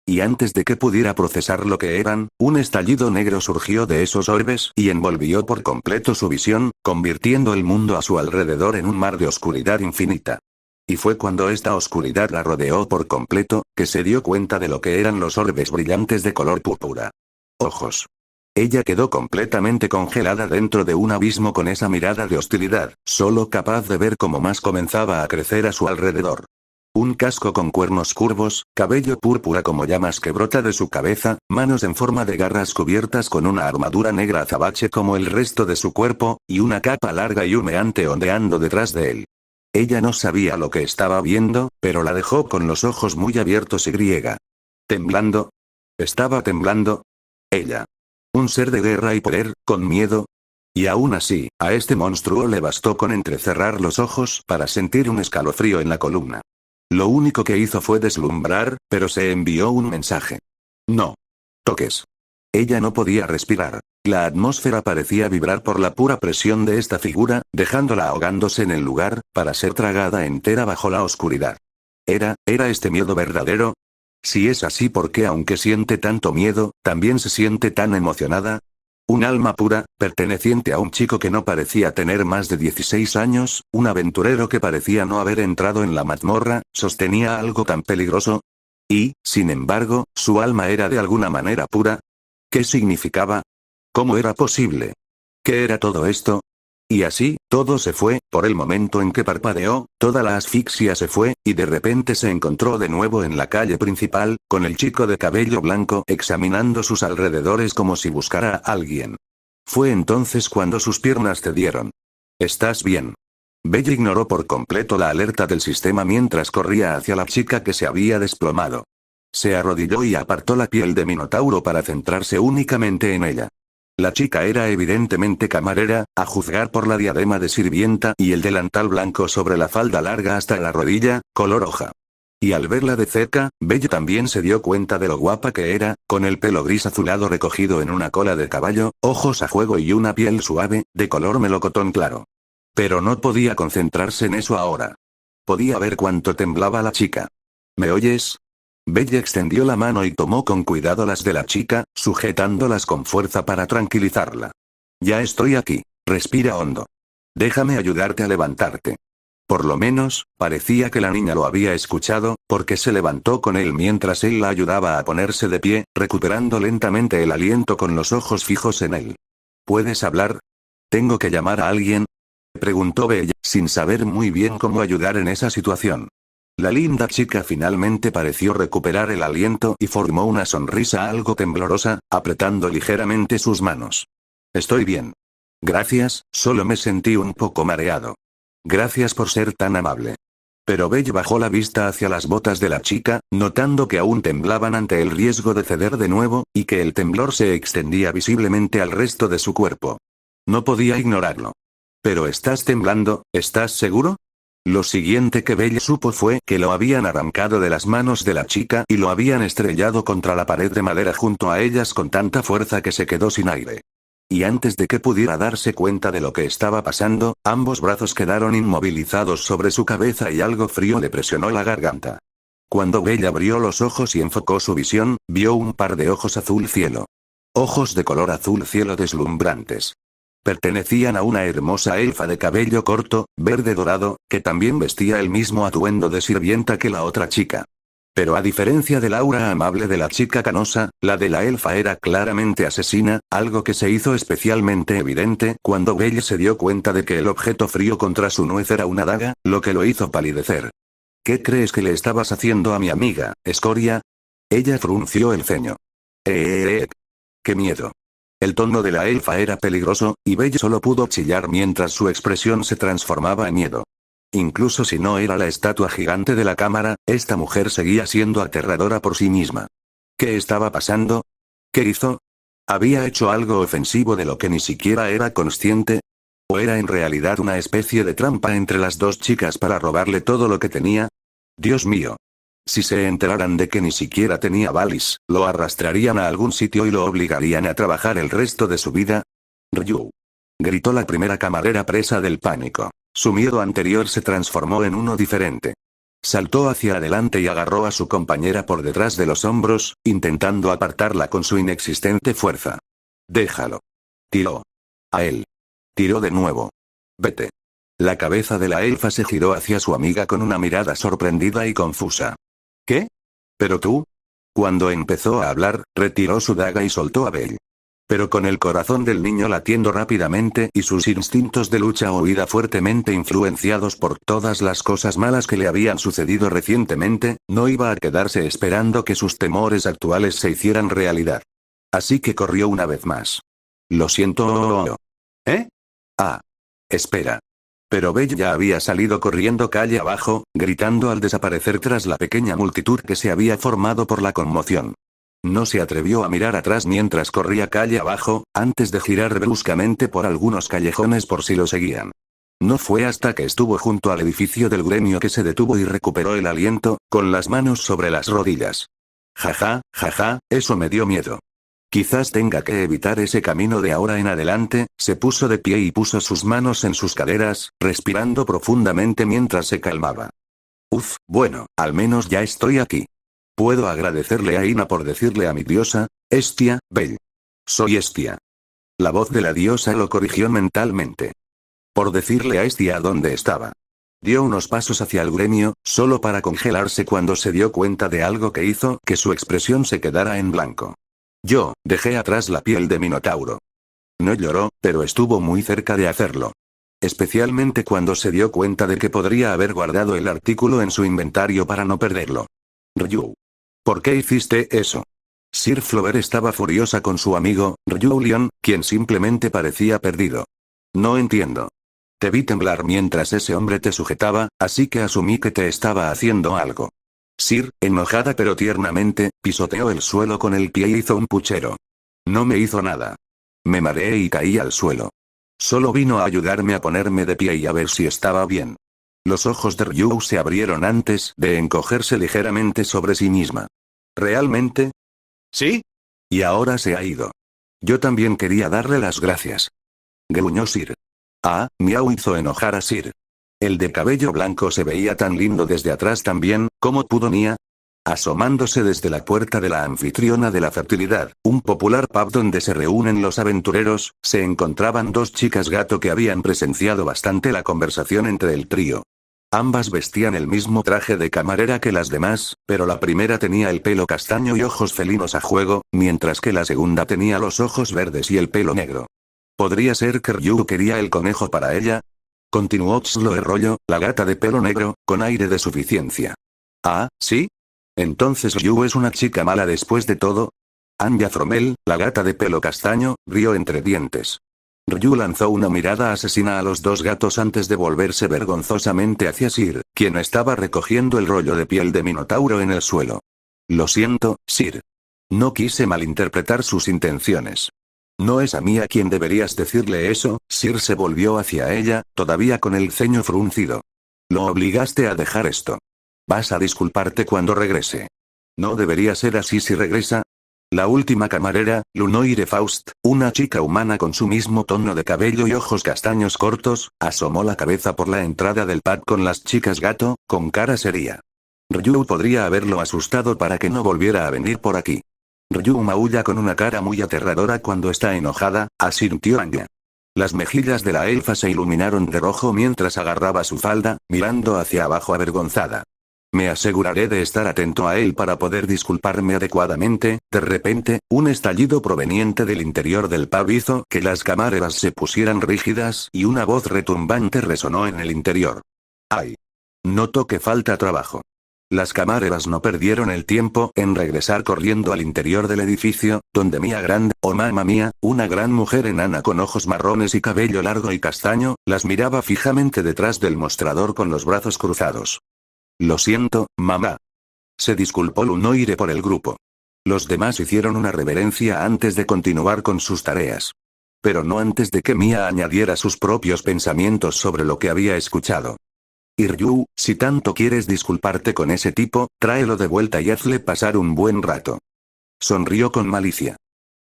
Y antes de que pudiera procesar lo que eran, un estallido negro surgió de esos orbes y envolvió por completo su visión, convirtiendo el mundo a su alrededor en un mar de oscuridad infinita. Y fue cuando esta oscuridad la rodeó por completo, que se dio cuenta de lo que eran los orbes brillantes de color púrpura. Ojos. Ella quedó completamente congelada dentro de un abismo con esa mirada de hostilidad, solo capaz de ver cómo más comenzaba a crecer a su alrededor. Un casco con cuernos curvos, cabello púrpura como llamas que brota de su cabeza, manos en forma de garras cubiertas con una armadura negra azabache como el resto de su cuerpo, y una capa larga y humeante ondeando detrás de él. Ella no sabía lo que estaba viendo, pero la dejó con los ojos muy abiertos y griega. ¿Temblando? ¿Estaba temblando? Ella. Un ser de guerra y poder, con miedo. Y aún así, a este monstruo le bastó con entrecerrar los ojos para sentir un escalofrío en la columna. Lo único que hizo fue deslumbrar, pero se envió un mensaje. No toques. Ella no podía respirar. La atmósfera parecía vibrar por la pura presión de esta figura, dejándola ahogándose en el lugar, para ser tragada entera bajo la oscuridad. ¿Era este miedo verdadero? Si es así, ¿por qué aunque siente tanto miedo, también se siente tan emocionada? Un alma pura, perteneciente a un chico que no parecía tener más de 16 años, un aventurero que parecía no haber entrado en la mazmorra, sostenía algo tan peligroso. Y, sin embargo, su alma era de alguna manera pura. ¿Qué significaba? ¿Cómo era posible? ¿Qué era todo esto? Y así, todo se fue, por el momento en que parpadeó, toda la asfixia se fue, y de repente se encontró de nuevo en la calle principal, con el chico de cabello blanco examinando sus alrededores como si buscara a alguien. Fue entonces cuando sus piernas cedieron. ¿Estás bien? Bella ignoró por completo la alerta del sistema mientras corría hacia la chica que se había desplomado. Se arrodilló y apartó la piel de minotauro para centrarse únicamente en ella. La chica era evidentemente camarera, a juzgar por la diadema de sirvienta y el delantal blanco sobre la falda larga hasta la rodilla, color hoja. Y al verla de cerca, Bella también se dio cuenta de lo guapa que era, con el pelo gris azulado recogido en una cola de caballo, ojos a fuego y una piel suave, de color melocotón claro. Pero no podía concentrarse en eso ahora. Podía ver cuánto temblaba la chica. ¿Me oyes? Bella extendió la mano y tomó con cuidado las de la chica, sujetándolas con fuerza para tranquilizarla. Ya estoy aquí. Respira hondo. Déjame ayudarte a levantarte. Por lo menos, parecía que la niña lo había escuchado, porque se levantó con él mientras él la ayudaba a ponerse de pie, recuperando lentamente el aliento con los ojos fijos en él. ¿Puedes hablar? ¿Tengo que llamar a alguien?, preguntó Bella, sin saber muy bien cómo ayudar en esa situación. La linda chica finalmente pareció recuperar el aliento y formó una sonrisa algo temblorosa, apretando ligeramente sus manos. Estoy bien. Gracias, solo me sentí un poco mareado. Gracias por ser tan amable. Pero Bella bajó la vista hacia las botas de la chica, notando que aún temblaban ante el riesgo de ceder de nuevo, y que el temblor se extendía visiblemente al resto de su cuerpo. No podía ignorarlo. ¿Pero estás temblando, estás seguro? Lo siguiente que Bella supo fue que lo habían arrancado de las manos de la chica y lo habían estrellado contra la pared de madera junto a ellas con tanta fuerza que se quedó sin aire. Y antes de que pudiera darse cuenta de lo que estaba pasando, ambos brazos quedaron inmovilizados sobre su cabeza y algo frío le presionó la garganta. Cuando Bella abrió los ojos y enfocó su visión, vio un par de ojos azul cielo. Ojos de color azul cielo deslumbrantes. Pertenecían a una hermosa elfa de cabello corto, verde dorado, que también vestía el mismo atuendo de sirvienta que la otra chica. Pero a diferencia del aura amable de la chica canosa, la de la elfa era claramente asesina, algo que se hizo especialmente evidente cuando Belle se dio cuenta de que el objeto frío contra su nuez era una daga, lo que lo hizo palidecer. ¿Qué crees que le estabas haciendo a mi amiga, escoria? Ella frunció el ceño. ¡Qué miedo! El tono de la elfa era peligroso, y Belle solo pudo chillar mientras su expresión se transformaba en miedo. Incluso si no era la estatua gigante de la cámara, esta mujer seguía siendo aterradora por sí misma. ¿Qué estaba pasando? ¿Qué hizo? ¿Había hecho algo ofensivo de lo que ni siquiera era consciente? ¿O era en realidad una especie de trampa entre las dos chicas para robarle todo lo que tenía? Dios mío. Si se enteraran de que ni siquiera tenía Valis, lo arrastrarían a algún sitio y lo obligarían a trabajar el resto de su vida. Ryu. Gritó la primera camarera presa del pánico. Su miedo anterior se transformó en uno diferente. Saltó hacia adelante y agarró a su compañera por detrás de los hombros, intentando apartarla con su inexistente fuerza. Déjalo. Tiró. A él. Tiró de nuevo. Vete. La cabeza de la elfa se giró hacia su amiga con una mirada sorprendida y confusa. ¿Qué? ¿Pero tú? Cuando empezó a hablar, retiró su daga y soltó a Belle. Pero con el corazón del niño latiendo rápidamente y sus instintos de lucha o huida fuertemente influenciados por todas las cosas malas que le habían sucedido recientemente, no iba a quedarse esperando que sus temores actuales se hicieran realidad. Así que corrió una vez más. Lo siento. ¿Eh? Ah. Espera. Pero Belle ya había salido corriendo calle abajo, gritando al desaparecer tras la pequeña multitud que se había formado por la conmoción. No se atrevió a mirar atrás mientras corría calle abajo, antes de girar bruscamente por algunos callejones por si lo seguían. No fue hasta que estuvo junto al edificio del gremio que se detuvo y recuperó el aliento, con las manos sobre las rodillas. Jaja, eso me dio miedo. Quizás tenga que evitar ese camino de ahora en adelante. Se puso de pie y puso sus manos en sus caderas, respirando profundamente mientras se calmaba. Bueno, al menos ya estoy aquí. Puedo agradecerle a Ina por decirle a mi diosa, Estia, Belle. Soy Estia. La voz de la diosa lo corrigió mentalmente. Por decirle a Estia dónde estaba. Dio unos pasos hacia el gremio, solo para congelarse cuando se dio cuenta de algo que hizo que su expresión se quedara en blanco. Yo, dejé atrás la piel de Minotauro. No lloró, pero estuvo muy cerca de hacerlo. Especialmente cuando se dio cuenta de que podría haber guardado el artículo en su inventario para no perderlo. Ryu. ¿Por qué hiciste eso? Sir Flower estaba furiosa con su amigo, Ryu Leon, quien simplemente parecía perdido. No entiendo. Te vi temblar mientras ese hombre te sujetaba, así que asumí que te estaba haciendo algo. Sir, enojada pero tiernamente, pisoteó el suelo con el pie y hizo un puchero. No me hizo nada. Me mareé y caí al suelo. Solo vino a ayudarme a ponerme de pie y a ver si estaba bien. Los ojos de Ryu se abrieron antes de encogerse ligeramente sobre sí misma. ¿Realmente? ¿Sí? Y ahora se ha ido. Yo también quería darle las gracias. Gruñó Sir. Ah, Miau hizo enojar a Sir. El de cabello blanco se veía tan lindo desde atrás también, ¿cómo pudo Nia? Asomándose desde la puerta de la anfitriona de la fertilidad, un popular pub donde se reúnen los aventureros, se encontraban dos chicas gato que habían presenciado bastante la conversación entre el trío. Ambas vestían el mismo traje de camarera que las demás, pero la primera tenía el pelo castaño y ojos felinos a juego, mientras que la segunda tenía los ojos verdes y el pelo negro. ¿Podría ser que Ryu quería el conejo para ella? Continuó Chloe Rollo, la gata de pelo negro, con aire de suficiencia. Ah, ¿sí? Entonces Ryu es una chica mala después de todo. Anya Fromel, la gata de pelo castaño, rió entre dientes. Ryu lanzó una mirada asesina a los dos gatos antes de volverse vergonzosamente hacia Sir, quien estaba recogiendo el rollo de piel de Minotauro en el suelo. Lo siento, Sir. No quise malinterpretar sus intenciones. No es a mí a quien deberías decirle eso. Sir se volvió hacia ella, todavía con el ceño fruncido. Lo obligaste a dejar esto. Vas a disculparte cuando regrese. No debería ser así si regresa. La última camarera, Lunoire Faust, una chica humana con su mismo tono de cabello y ojos castaños cortos, asomó la cabeza por la entrada del pub con las chicas gato, con cara seria. Ryu podría haberlo asustado para que no volviera a venir por aquí. Ryu maulla con una cara muy aterradora cuando está enojada, asintió Anya. Las mejillas de la elfa se iluminaron de rojo mientras agarraba su falda, mirando hacia abajo avergonzada. Me aseguraré de estar atento a él para poder disculparme adecuadamente. De repente, un estallido proveniente del interior del pub hizo que las camareras se pusieran rígidas y una voz retumbante resonó en el interior. ¡Ay! Noto que falta trabajo. Las camareras no perdieron el tiempo en regresar corriendo al interior del edificio, donde Mía Grande, o mamá mía, una gran mujer enana con ojos marrones y cabello largo y castaño, las miraba fijamente detrás del mostrador con los brazos cruzados. Lo siento, mamá. Se disculpó Lunoire por el grupo. Los demás hicieron una reverencia antes de continuar con sus tareas. Pero no antes de que Mía añadiera sus propios pensamientos sobre lo que había escuchado. Ryu, si tanto quieres disculparte con ese tipo, tráelo de vuelta y hazle pasar un buen rato. Sonrió con malicia.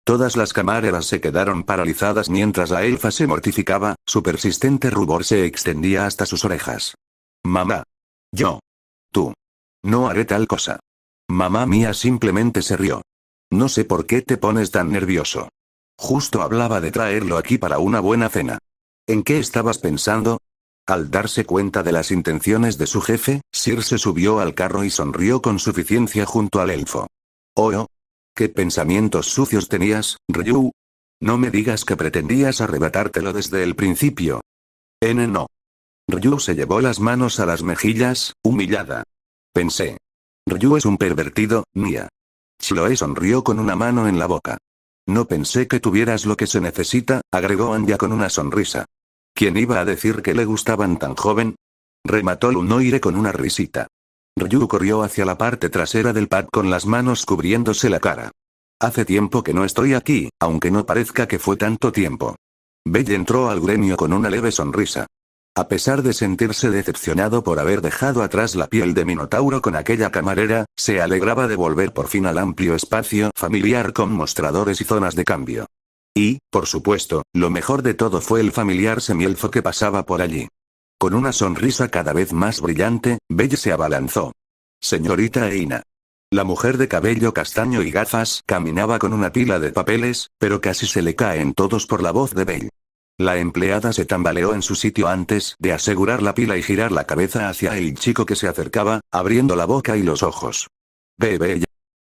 Todas las camareras se quedaron paralizadas mientras la elfa se mortificaba, su persistente rubor se extendía hasta sus orejas. Mamá. Yo. Tú. No haré tal cosa. Mamá mía simplemente se rió. No sé por qué te pones tan nervioso. Justo hablaba de traerlo aquí para una buena cena. ¿En qué estabas pensando? Al darse cuenta de las intenciones de su jefe, Sir se subió al carro y sonrió con suficiencia junto al elfo. Oh, ¿qué pensamientos sucios tenías, Ryu? No me digas que pretendías arrebatártelo desde el principio. No. Ryu se llevó las manos a las mejillas, humillada. Pensé. Ryu es un pervertido, Mía. Chiloe sonrió con una mano en la boca. No pensé que tuvieras lo que se necesita, agregó Anya con una sonrisa. ¿Quién iba a decir que le gustaban tan joven? Remató Lunoire con una risita. Ryu corrió hacia la parte trasera del pad con las manos cubriéndose la cara. Hace tiempo que no estoy aquí, aunque no parezca que fue tanto tiempo. Belle entró al gremio con una leve sonrisa. A pesar de sentirse decepcionado por haber dejado atrás la piel de Minotauro con aquella camarera, se alegraba de volver por fin al amplio espacio familiar con mostradores y zonas de cambio. Y, por supuesto, lo mejor de todo fue el familiar semielfo que pasaba por allí. Con una sonrisa cada vez más brillante, Belle se abalanzó. Señorita Eina. La mujer de cabello castaño y gafas caminaba con una pila de papeles, pero casi se le caen todos por la voz de Belle. La empleada se tambaleó en su sitio antes de asegurar la pila y girar la cabeza hacia el chico que se acercaba, abriendo la boca y los ojos. Bella.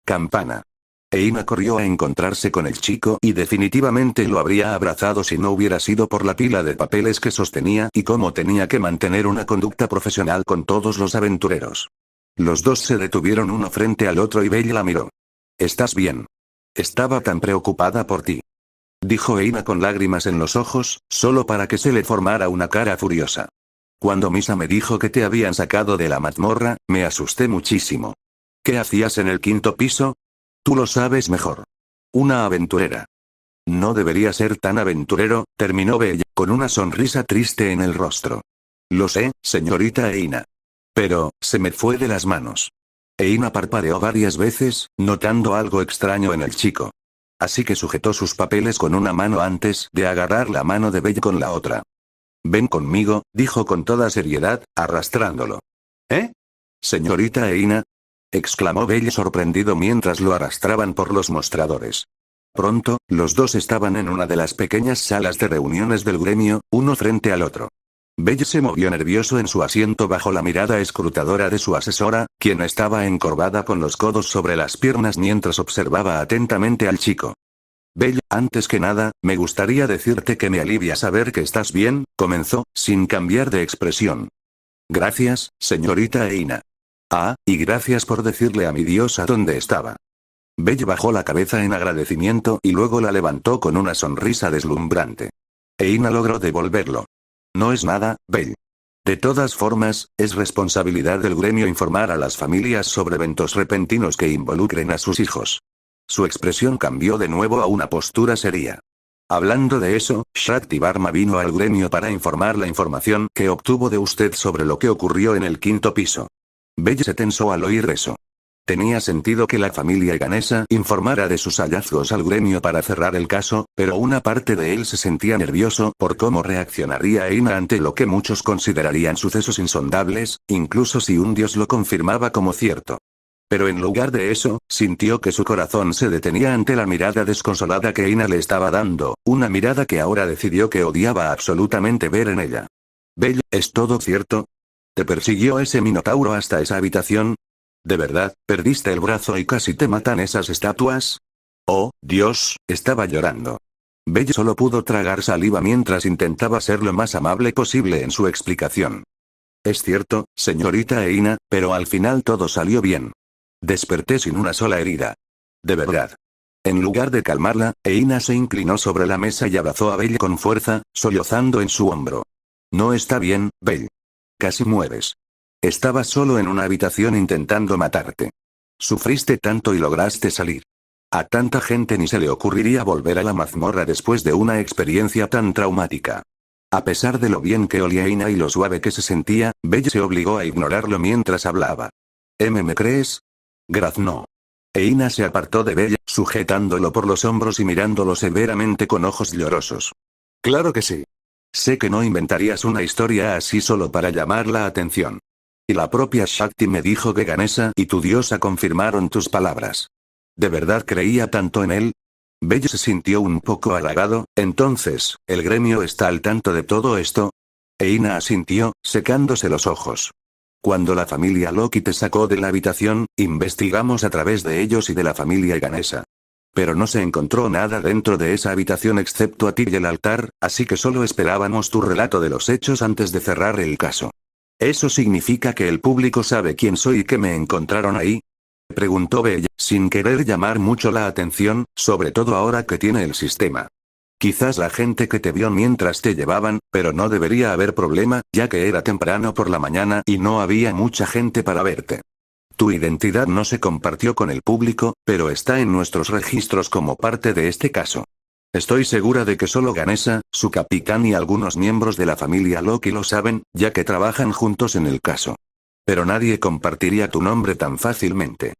Campana. Eina corrió a encontrarse con el chico y definitivamente lo habría abrazado si no hubiera sido por la pila de papeles que sostenía y cómo tenía que mantener una conducta profesional con todos los aventureros. Los dos se detuvieron uno frente al otro y Bella la miró. ¿Estás bien? Estaba tan preocupada por ti. Dijo Eina con lágrimas en los ojos, solo para que se le formara una cara furiosa. Cuando Misa me dijo que te habían sacado de la mazmorra, me asusté muchísimo. ¿Qué hacías en el 5º piso? Tú lo sabes mejor. Una aventurera. No debería ser tan aventurero, terminó Bella, con una sonrisa triste en el rostro. Lo sé, señorita Eina. Pero, se me fue de las manos. Eina parpadeó varias veces, notando algo extraño en el chico. Así que sujetó sus papeles con una mano antes de agarrar la mano de Bella con la otra. Ven conmigo, dijo con toda seriedad, arrastrándolo. ¿Eh? Señorita Eina, exclamó Bella sorprendido mientras lo arrastraban por los mostradores. Pronto, los dos estaban en una de las pequeñas salas de reuniones del gremio, uno frente al otro. Bella se movió nervioso en su asiento bajo la mirada escrutadora de su asesora, quien estaba encorvada con los codos sobre las piernas mientras observaba atentamente al chico. Bella, antes que nada, me gustaría decirte que me alivia saber que estás bien, comenzó, sin cambiar de expresión. Gracias, señorita Eina. Ah, y gracias por decirle a mi diosa dónde estaba. Belle bajó la cabeza en agradecimiento y luego la levantó con una sonrisa deslumbrante. Eina logró devolverlo. No es nada, Belle. De todas formas, es responsabilidad del gremio informar a las familias sobre eventos repentinos que involucren a sus hijos. Su expresión cambió de nuevo a una postura seria. Hablando de eso, Shakti Varma vino al gremio para informar la información que obtuvo de usted sobre lo que ocurrió en el 5º piso. Belle se tensó al oír eso. Tenía sentido que la familia ganesa informara de sus hallazgos al gremio para cerrar el caso, pero una parte de él se sentía nervioso por cómo reaccionaría Eina ante lo que muchos considerarían sucesos insondables, incluso si un dios lo confirmaba como cierto. Pero en lugar de eso, sintió que su corazón se detenía ante la mirada desconsolada que Ina le estaba dando, una mirada que ahora decidió que odiaba absolutamente ver en ella. Belle, ¿es todo cierto? ¿Te persiguió ese minotauro hasta esa habitación? ¿De verdad, perdiste el brazo y casi te matan esas estatuas? Oh, Dios, estaba llorando. Belle solo pudo tragar saliva mientras intentaba ser lo más amable posible en su explicación. Es cierto, señorita Eina, pero al final todo salió bien. Desperté sin una sola herida. De verdad. En lugar de calmarla, Eina se inclinó sobre la mesa y abrazó a Belle con fuerza, sollozando en su hombro. No está bien, Belle. Casi mueres. Estabas solo en una habitación intentando matarte. Sufriste tanto y lograste salir. A tanta gente ni se le ocurriría volver a la mazmorra después de una experiencia tan traumática. A pesar de lo bien que olía Eina y lo suave que se sentía, Belle se obligó a ignorarlo mientras hablaba. ¿Me crees? Graznó. Eina se apartó de Belle, sujetándolo por los hombros y mirándolo severamente con ojos llorosos. Claro que sí. Sé que no inventarías una historia así solo para llamar la atención. Y la propia Shakti me dijo que Ganesha y tu diosa confirmaron tus palabras. ¿De verdad creía tanto en él? Belle se sintió un poco halagado. Entonces, ¿el gremio está al tanto de todo esto? Eina asintió, secándose los ojos. Cuando la familia Loki te sacó de la habitación, investigamos a través de ellos y de la familia Ganesha. Pero no se encontró nada dentro de esa habitación excepto a ti y el altar, así que solo esperábamos tu relato de los hechos antes de cerrar el caso. ¿Eso significa que el público sabe quién soy y que me encontraron ahí? Preguntó Belle, sin querer llamar mucho la atención, sobre todo ahora que tiene el sistema. Quizás la gente que te vio mientras te llevaban, pero no debería haber problema, ya que era temprano por la mañana y no había mucha gente para verte. Tu identidad no se compartió con el público, pero está en nuestros registros como parte de este caso. Estoy segura de que solo Ganesha, su capitán y algunos miembros de la familia Loki lo saben, ya que trabajan juntos en el caso. Pero nadie compartiría tu nombre tan fácilmente.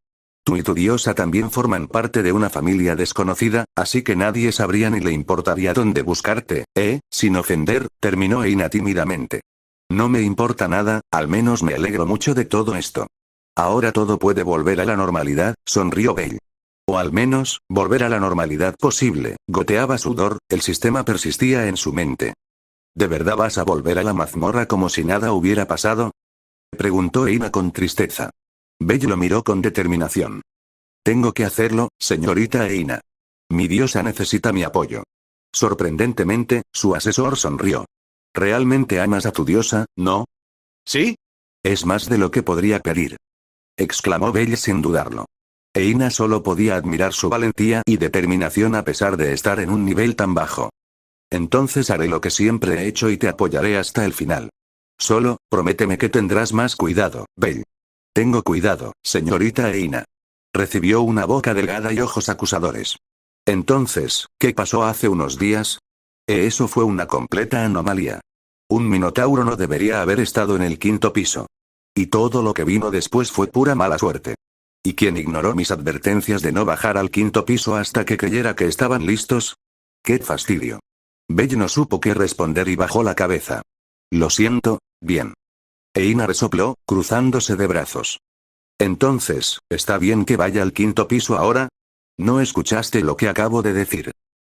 Tú y tu diosa también forman parte de una familia desconocida, así que nadie sabría ni le importaría dónde buscarte, sin ofender, terminó Eina tímidamente. No me importa nada, al menos me alegro mucho de todo esto. Ahora todo puede volver a la normalidad, sonrió Belle. O al menos, volver a la normalidad posible, goteaba sudor, el sistema persistía en su mente. ¿De verdad vas a volver a la mazmorra como si nada hubiera pasado? Preguntó Eina con tristeza. Belle lo miró con determinación. Tengo que hacerlo, señorita Eina. Mi diosa necesita mi apoyo. Sorprendentemente, su asesor sonrió. ¿Realmente amas a tu diosa, no? ¿Sí? Es más de lo que podría pedir. Exclamó Belle sin dudarlo. Eina solo podía admirar su valentía y determinación a pesar de estar en un nivel tan bajo. Entonces haré lo que siempre he hecho y te apoyaré hasta el final. Solo, prométeme que tendrás más cuidado, Belle. Tengo cuidado, señorita Eina. Recibió una boca delgada y ojos acusadores. Entonces, ¿qué pasó hace unos días? Eso fue una completa anomalía. Un minotauro no debería haber estado en el 5.º piso. Y todo lo que vino después fue pura mala suerte. ¿Y quién ignoró mis advertencias de no bajar al 5.º piso hasta que creyera que estaban listos? ¡Qué fastidio! Belle no supo qué responder y bajó la cabeza. Lo siento, bien. Eina resopló, cruzándose de brazos. Entonces, ¿está bien que vaya al 5.º piso ahora? ¿No escuchaste lo que acabo de decir?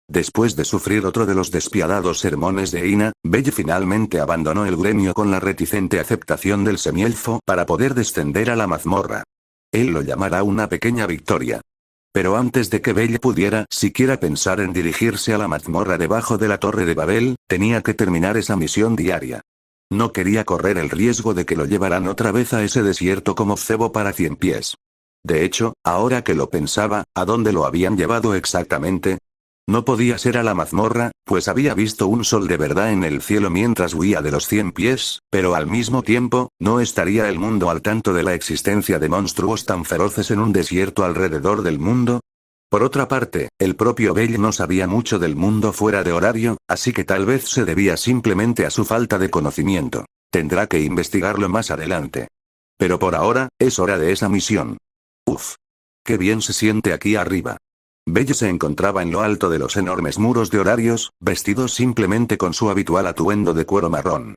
Después de sufrir otro de los despiadados sermones de Eina, Belle finalmente abandonó el gremio con la reticente aceptación del semielfo para poder descender a la mazmorra. Él lo llamará una pequeña victoria. Pero antes de que Belle pudiera siquiera pensar en dirigirse a la mazmorra debajo de la Torre de Babel, tenía que terminar esa misión diaria. No quería correr el riesgo de que lo llevaran otra vez a ese desierto como cebo para 100 pies. De hecho, ahora que lo pensaba, ¿a dónde lo habían llevado exactamente? No podía ser a la mazmorra, pues había visto un sol de verdad en el cielo mientras huía de los 100 pies, pero al mismo tiempo, ¿no estaría el mundo al tanto de la existencia de monstruos tan feroces en un desierto alrededor del mundo? Por otra parte, el propio Belle no sabía mucho del mundo fuera de horario, así que tal vez se debía simplemente a su falta de conocimiento. Tendrá que investigarlo más adelante. Pero por ahora, es hora de esa misión. Uf. Qué bien se siente aquí arriba. Belle se encontraba en lo alto de los enormes muros de horarios, vestido simplemente con su habitual atuendo de cuero marrón.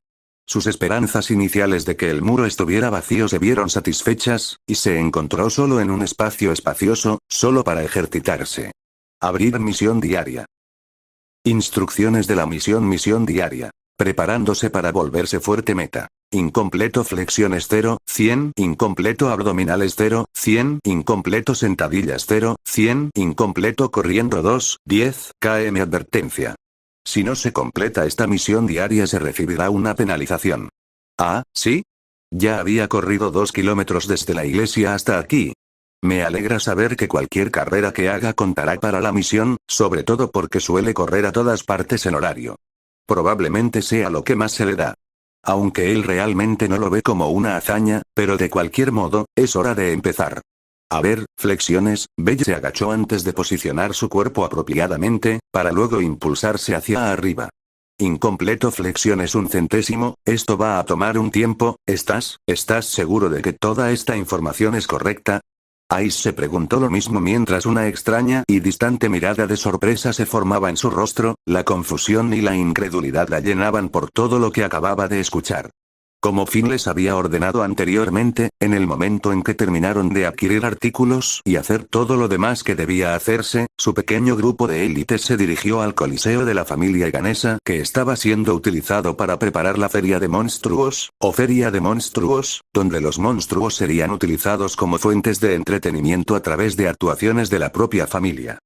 Sus esperanzas iniciales de que el muro estuviera vacío se vieron satisfechas, y se encontró solo en un espacio espacioso, solo para ejercitarse. Abrir misión diaria. Instrucciones de la misión diaria. Preparándose para volverse fuerte meta. Incompleto flexiones 0, 100, incompleto abdominales 0, 100, incompleto sentadillas 0, 100, incompleto corriendo 2, 10, km advertencia. Si no se completa esta misión diaria se recibirá una penalización. Ah, ¿sí? Ya había corrido 2 kilómetros desde la iglesia hasta aquí. Me alegra saber que cualquier carrera que haga contará para la misión, sobre todo porque suele correr a todas partes en horario. Probablemente sea lo que más se le da. Aunque él realmente no lo ve como una hazaña, pero de cualquier modo, es hora de empezar. A ver, flexiones, Belle se agachó antes de posicionar su cuerpo apropiadamente, para luego impulsarse hacia arriba. Incompleto flexiones 1 centésimo, esto va a tomar un tiempo, ¿estás seguro de que toda esta información es correcta? Ice se preguntó lo mismo mientras una extraña y distante mirada de sorpresa se formaba en su rostro, la confusión y la incredulidad la llenaban por todo lo que acababa de escuchar. Como Finn les había ordenado anteriormente, en el momento en que terminaron de adquirir artículos y hacer todo lo demás que debía hacerse, su pequeño grupo de élites se dirigió al coliseo de la familia ganesa que estaba siendo utilizado para preparar la feria de monstruos, o feria de monstruos, donde los monstruos serían utilizados como fuentes de entretenimiento a través de actuaciones de la propia familia.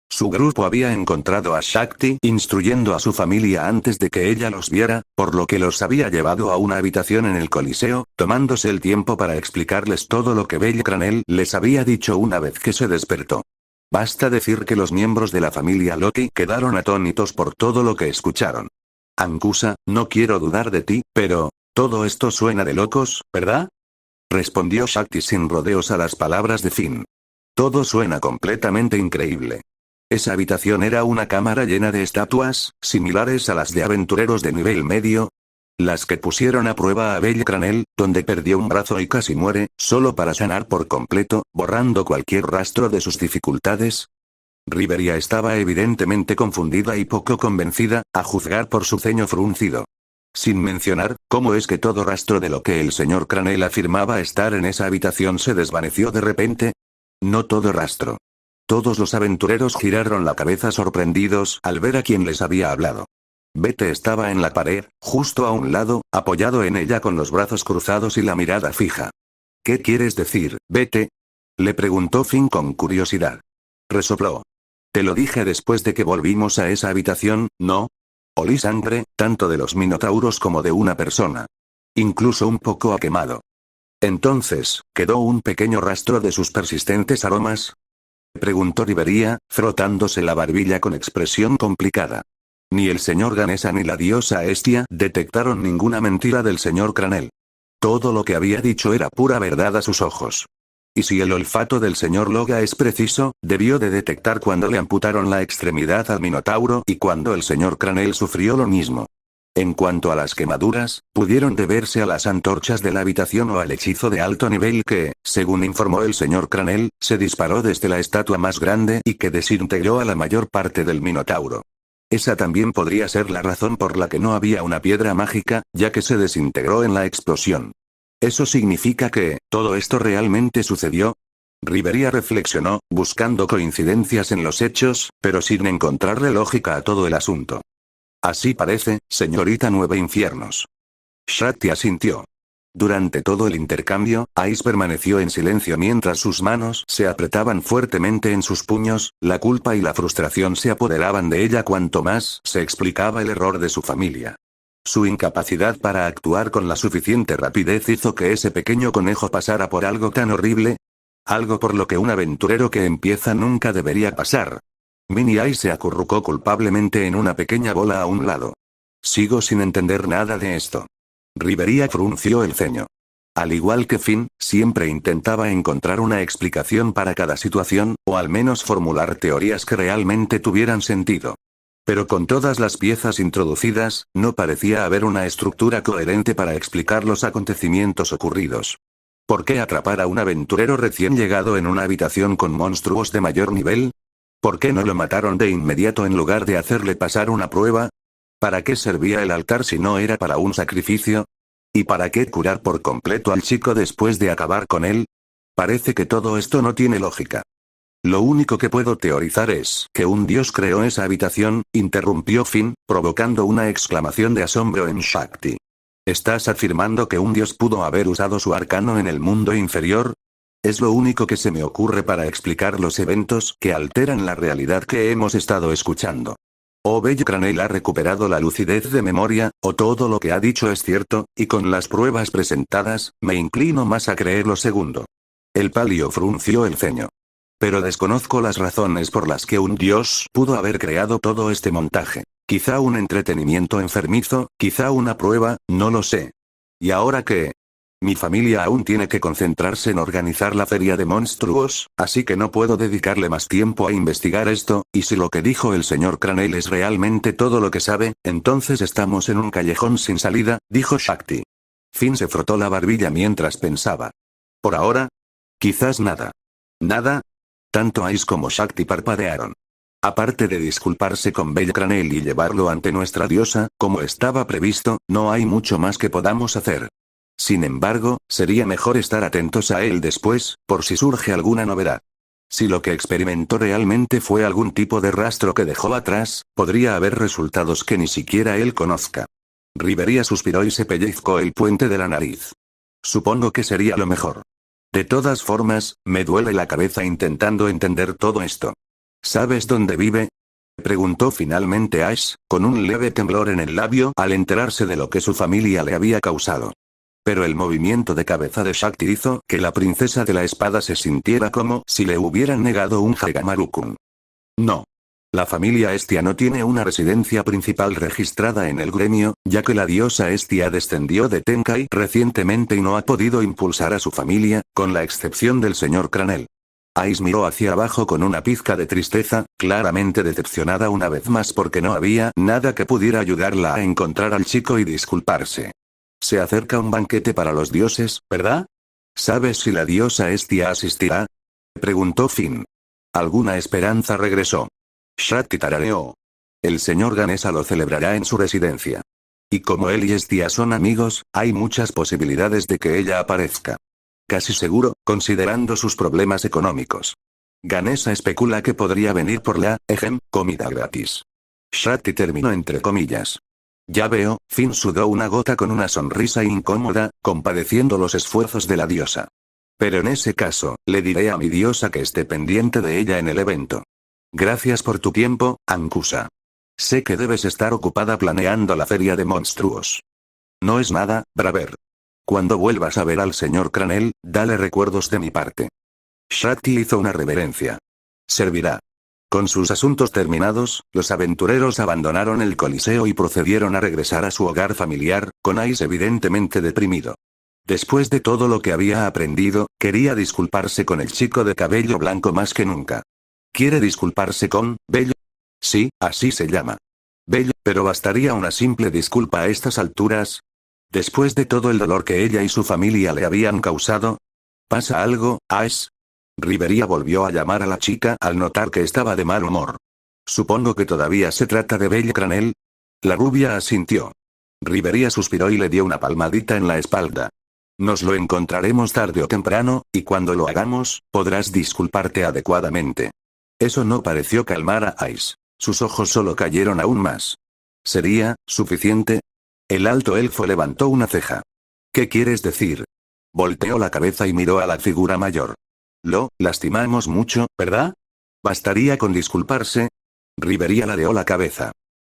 Su grupo había encontrado a Shakti instruyendo a su familia antes de que ella los viera, por lo que los había llevado a una habitación en el Coliseo, tomándose el tiempo para explicarles todo lo que Belle Cranel les había dicho una vez que se despertó. Basta decir que los miembros de la familia Loki quedaron atónitos por todo lo que escucharon. Ankusa, no quiero dudar de ti, pero, todo esto suena de locos, ¿verdad? Respondió Shakti sin rodeos a las palabras de Finn. Todo suena completamente increíble. Esa habitación era una cámara llena de estatuas, similares a las de aventureros de nivel medio. Las que pusieron a prueba a Belle Cranel, donde perdió un brazo y casi muere, solo para sanar por completo, borrando cualquier rastro de sus dificultades. Riveria estaba evidentemente confundida y poco convencida, a juzgar por su ceño fruncido. Sin mencionar, cómo es que todo rastro de lo que el señor Cranel afirmaba estar en esa habitación se desvaneció de repente. No todo rastro. Todos los aventureros giraron la cabeza sorprendidos al ver a quien les había hablado. Bete estaba en la pared, justo a un lado, apoyado en ella con los brazos cruzados y la mirada fija. ¿Qué quieres decir, Bete? Le preguntó Finn con curiosidad. Resopló. Te lo dije después de que volvimos a esa habitación, ¿no? Olí sangre, tanto de los minotauros como de una persona. Incluso un poco a quemado. Entonces, ¿quedó un pequeño rastro de sus persistentes aromas? Preguntó Riveria, frotándose la barbilla con expresión complicada. Ni el señor Ganesa ni la diosa Estia detectaron ninguna mentira del señor Cranel. Todo lo que había dicho era pura verdad a sus ojos. Y si el olfato del señor Loga es preciso, debió de detectar cuando le amputaron la extremidad al minotauro y cuando el señor Cranel sufrió lo mismo. En cuanto a las quemaduras, pudieron deberse a las antorchas de la habitación o al hechizo de alto nivel que, según informó el señor Cranel, se disparó desde la estatua más grande y que desintegró a la mayor parte del minotauro. Esa también podría ser la razón por la que no había una piedra mágica, ya que se desintegró en la explosión. ¿Eso significa que, todo esto realmente sucedió? Riveria reflexionó, buscando coincidencias en los hechos, pero sin encontrarle lógica a todo el asunto. Así parece, señorita Nueve Infiernos. Shakti asintió. Durante todo el intercambio, Ice permaneció en silencio mientras sus manos se apretaban fuertemente en sus puños, la culpa y la frustración se apoderaban de ella cuanto más se explicaba el error de su familia. Su incapacidad para actuar con la suficiente rapidez hizo que ese pequeño conejo pasara por algo tan horrible. Algo por lo que un aventurero que empieza nunca debería pasar. Minnie Ice se acurrucó culpablemente en una pequeña bola a un lado. Sigo sin entender nada de esto. Riveria frunció el ceño. Al igual que Finn, siempre intentaba encontrar una explicación para cada situación, o al menos formular teorías que realmente tuvieran sentido. Pero con todas las piezas introducidas, no parecía haber una estructura coherente para explicar los acontecimientos ocurridos. ¿Por qué atrapar a un aventurero recién llegado en una habitación con monstruos de mayor nivel? ¿Por qué no lo mataron de inmediato en lugar de hacerle pasar una prueba? ¿Para qué servía el altar si no era para un sacrificio? ¿Y para qué curar por completo al chico después de acabar con él? Parece que todo esto no tiene lógica. Lo único que puedo teorizar es que un dios creó esa habitación, interrumpió Finn, provocando una exclamación de asombro en Shakti. ¿Estás afirmando que un dios pudo haber usado su arcano en el mundo inferior? Es lo único que se me ocurre para explicar los eventos que alteran la realidad que hemos estado escuchando. O Bello Cranel ha recuperado la lucidez de memoria, o todo lo que ha dicho es cierto, y con las pruebas presentadas, me inclino más a creer lo segundo. El palio frunció el ceño. Pero desconozco las razones por las que un dios pudo haber creado todo este montaje. Quizá un entretenimiento enfermizo, quizá una prueba, no lo sé. ¿Y ahora qué? Mi familia aún tiene que concentrarse en organizar la feria de monstruos, así que no puedo dedicarle más tiempo a investigar esto, y si lo que dijo el señor Cranel es realmente todo lo que sabe, entonces estamos en un callejón sin salida, dijo Shakti. Finn se frotó la barbilla mientras pensaba. Por ahora, quizás nada. ¿Nada? Tanto Ice como Shakti parpadearon. Aparte de disculparse con Bello Cranel y llevarlo ante nuestra diosa, como estaba previsto, no hay mucho más que podamos hacer. Sin embargo, sería mejor estar atentos a él después, por si surge alguna novedad. Si lo que experimentó realmente fue algún tipo de rastro que dejó atrás, podría haber resultados que ni siquiera él conozca. Rivería suspiró y se pellizcó el puente de la nariz. Supongo que sería lo mejor. De todas formas, me duele la cabeza intentando entender todo esto. ¿Sabes dónde vive? Preguntó finalmente Ash, con un leve temblor en el labio al enterarse de lo que su familia le había causado. Pero el movimiento de cabeza de Shakti hizo que la princesa de la espada se sintiera como si le hubieran negado un Hagamarukun. No. La familia Estia no tiene una residencia principal registrada en el gremio, ya que la diosa Estia descendió de Tenkai recientemente y no ha podido impulsar a su familia, con la excepción del señor Cranel. Ice miró hacia abajo con una pizca de tristeza, claramente decepcionada una vez más porque no había nada que pudiera ayudarla a encontrar al chico y disculparse. Se acerca un banquete para los dioses, ¿verdad? ¿Sabes si la diosa Estia asistirá? Preguntó Finn. ¿Alguna esperanza regresó? Shakti tarareó. El señor Ganesha lo celebrará en su residencia. Y como él y Estia son amigos, hay muchas posibilidades de que ella aparezca. Casi seguro, considerando sus problemas económicos. Ganesha especula que podría venir por la, comida gratis. Shakti terminó entre comillas. Ya veo, Finn sudó una gota con una sonrisa incómoda, compadeciendo los esfuerzos de la diosa. Pero en ese caso, le diré a mi diosa que esté pendiente de ella en el evento. Gracias por tu tiempo, Ankusa. Sé que debes estar ocupada planeando la feria de monstruos. No es nada, Braver. Cuando vuelvas a ver al señor Cranel, dale recuerdos de mi parte. Shakti hizo una reverencia. Servirá. Con sus asuntos terminados, los aventureros abandonaron el coliseo y procedieron a regresar a su hogar familiar, con Ice evidentemente deprimido. Después de todo lo que había aprendido, quería disculparse con el chico de cabello blanco más que nunca. ¿Quiere disculparse con Bello? Sí, así se llama. Bello, pero bastaría una simple disculpa a estas alturas. Después de todo el dolor que ella y su familia le habían causado. ¿Pasa algo, Ace? Rivería volvió a llamar a la chica al notar que estaba de mal humor. Supongo que todavía se trata de Bello Cranel. La rubia asintió. Rivería suspiró y le dio una palmadita en la espalda. Nos lo encontraremos tarde o temprano, y cuando lo hagamos, podrás disculparte adecuadamente. Eso no pareció calmar a Ice. Sus ojos solo cayeron aún más. ¿Sería suficiente? El alto elfo levantó una ceja. ¿Qué quieres decir? Volteó la cabeza y miró a la figura mayor. Lo lastimamos mucho, ¿verdad? ¿Bastaría con disculparse? Rivería ladeó la cabeza.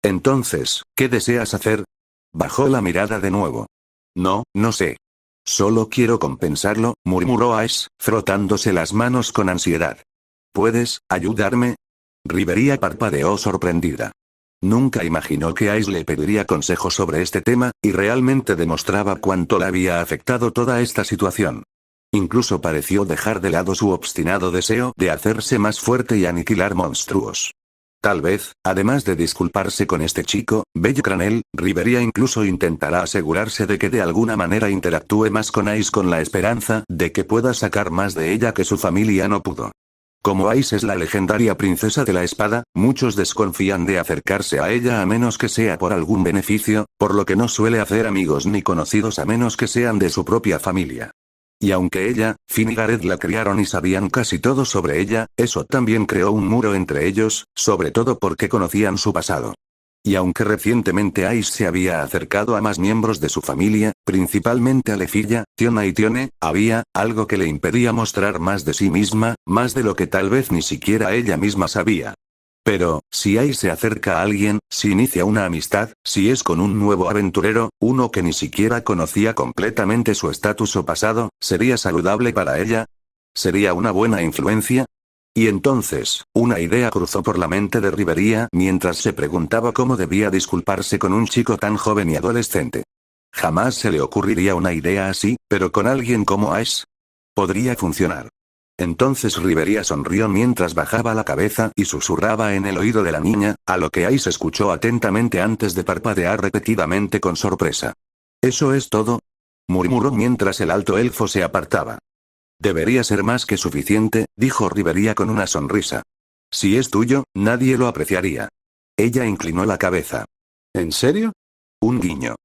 Entonces, ¿qué deseas hacer? Bajó la mirada de nuevo. No sé. Solo quiero compensarlo, murmuró Ice, frotándose las manos con ansiedad. ¿Puedes ayudarme? Rivería parpadeó sorprendida. Nunca imaginó que Ice le pediría consejo sobre este tema, y realmente demostraba cuánto le había afectado toda esta situación. Incluso pareció dejar de lado su obstinado deseo de hacerse más fuerte y aniquilar monstruos. Tal vez, además de disculparse con este chico, Bello Cranel, Rivería incluso intentará asegurarse de que de alguna manera interactúe más con Ice con la esperanza de que pueda sacar más de ella que su familia no pudo. Como Ice es la legendaria princesa de la espada, muchos desconfían de acercarse a ella a menos que sea por algún beneficio, por lo que no suele hacer amigos ni conocidos a menos que sean de su propia familia. Y aunque ella, Finn y Gareth la criaron y sabían casi todo sobre ella, eso también creó un muro entre ellos, sobre todo porque conocían su pasado. Y aunque recientemente Ice se había acercado a más miembros de su familia, principalmente a Lefilla, Tiona y Tione, había algo que le impedía mostrar más de sí misma, más de lo que tal vez ni siquiera ella misma sabía. Pero, si Ice se acerca a alguien, si inicia una amistad, si es con un nuevo aventurero, uno que ni siquiera conocía completamente su estatus o pasado, ¿sería saludable para ella? ¿Sería una buena influencia? Y entonces, una idea cruzó por la mente de Rivería mientras se preguntaba cómo debía disculparse con un chico tan joven y adolescente. Jamás se le ocurriría una idea así, pero con alguien como Ash, podría funcionar. Entonces Rivería sonrió mientras bajaba la cabeza y susurraba en el oído de la niña, a lo que Ace escuchó atentamente antes de parpadear repetidamente con sorpresa. ¿Eso es todo?, murmuró mientras el alto elfo se apartaba. Debería ser más que suficiente, dijo Rivería con una sonrisa. Si es tuyo, nadie lo apreciaría. Ella inclinó la cabeza. ¿En serio? Un guiño.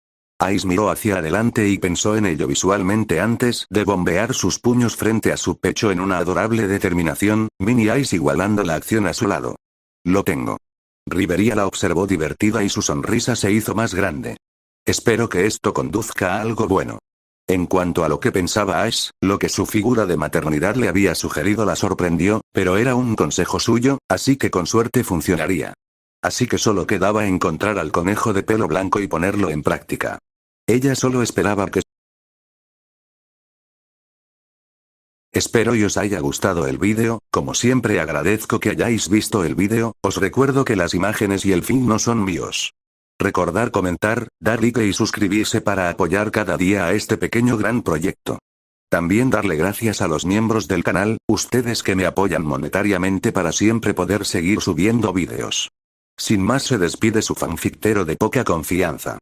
Ice miró hacia adelante y pensó en ello visualmente antes de bombear sus puños frente a su pecho en una adorable determinación, Mini Ice igualando la acción a su lado. Lo tengo. Rivería la observó divertida y su sonrisa se hizo más grande. Espero que esto conduzca a algo bueno. En cuanto a lo que pensaba Ash, lo que su figura de maternidad le había sugerido la sorprendió, pero era un consejo suyo, así que con suerte funcionaría. Así que solo quedaba encontrar al conejo de pelo blanco y ponerlo en práctica. Ella solo esperaba que... Espero y os haya gustado el vídeo, como siempre agradezco que hayáis visto el vídeo, os recuerdo que las imágenes y el fin no son míos. Recordar comentar, dar like y suscribirse para apoyar cada día a este pequeño gran proyecto. También darle gracias a los miembros del canal, ustedes que me apoyan monetariamente para siempre poder seguir subiendo vídeos. Sin más se despide su fanfictero de poca confianza.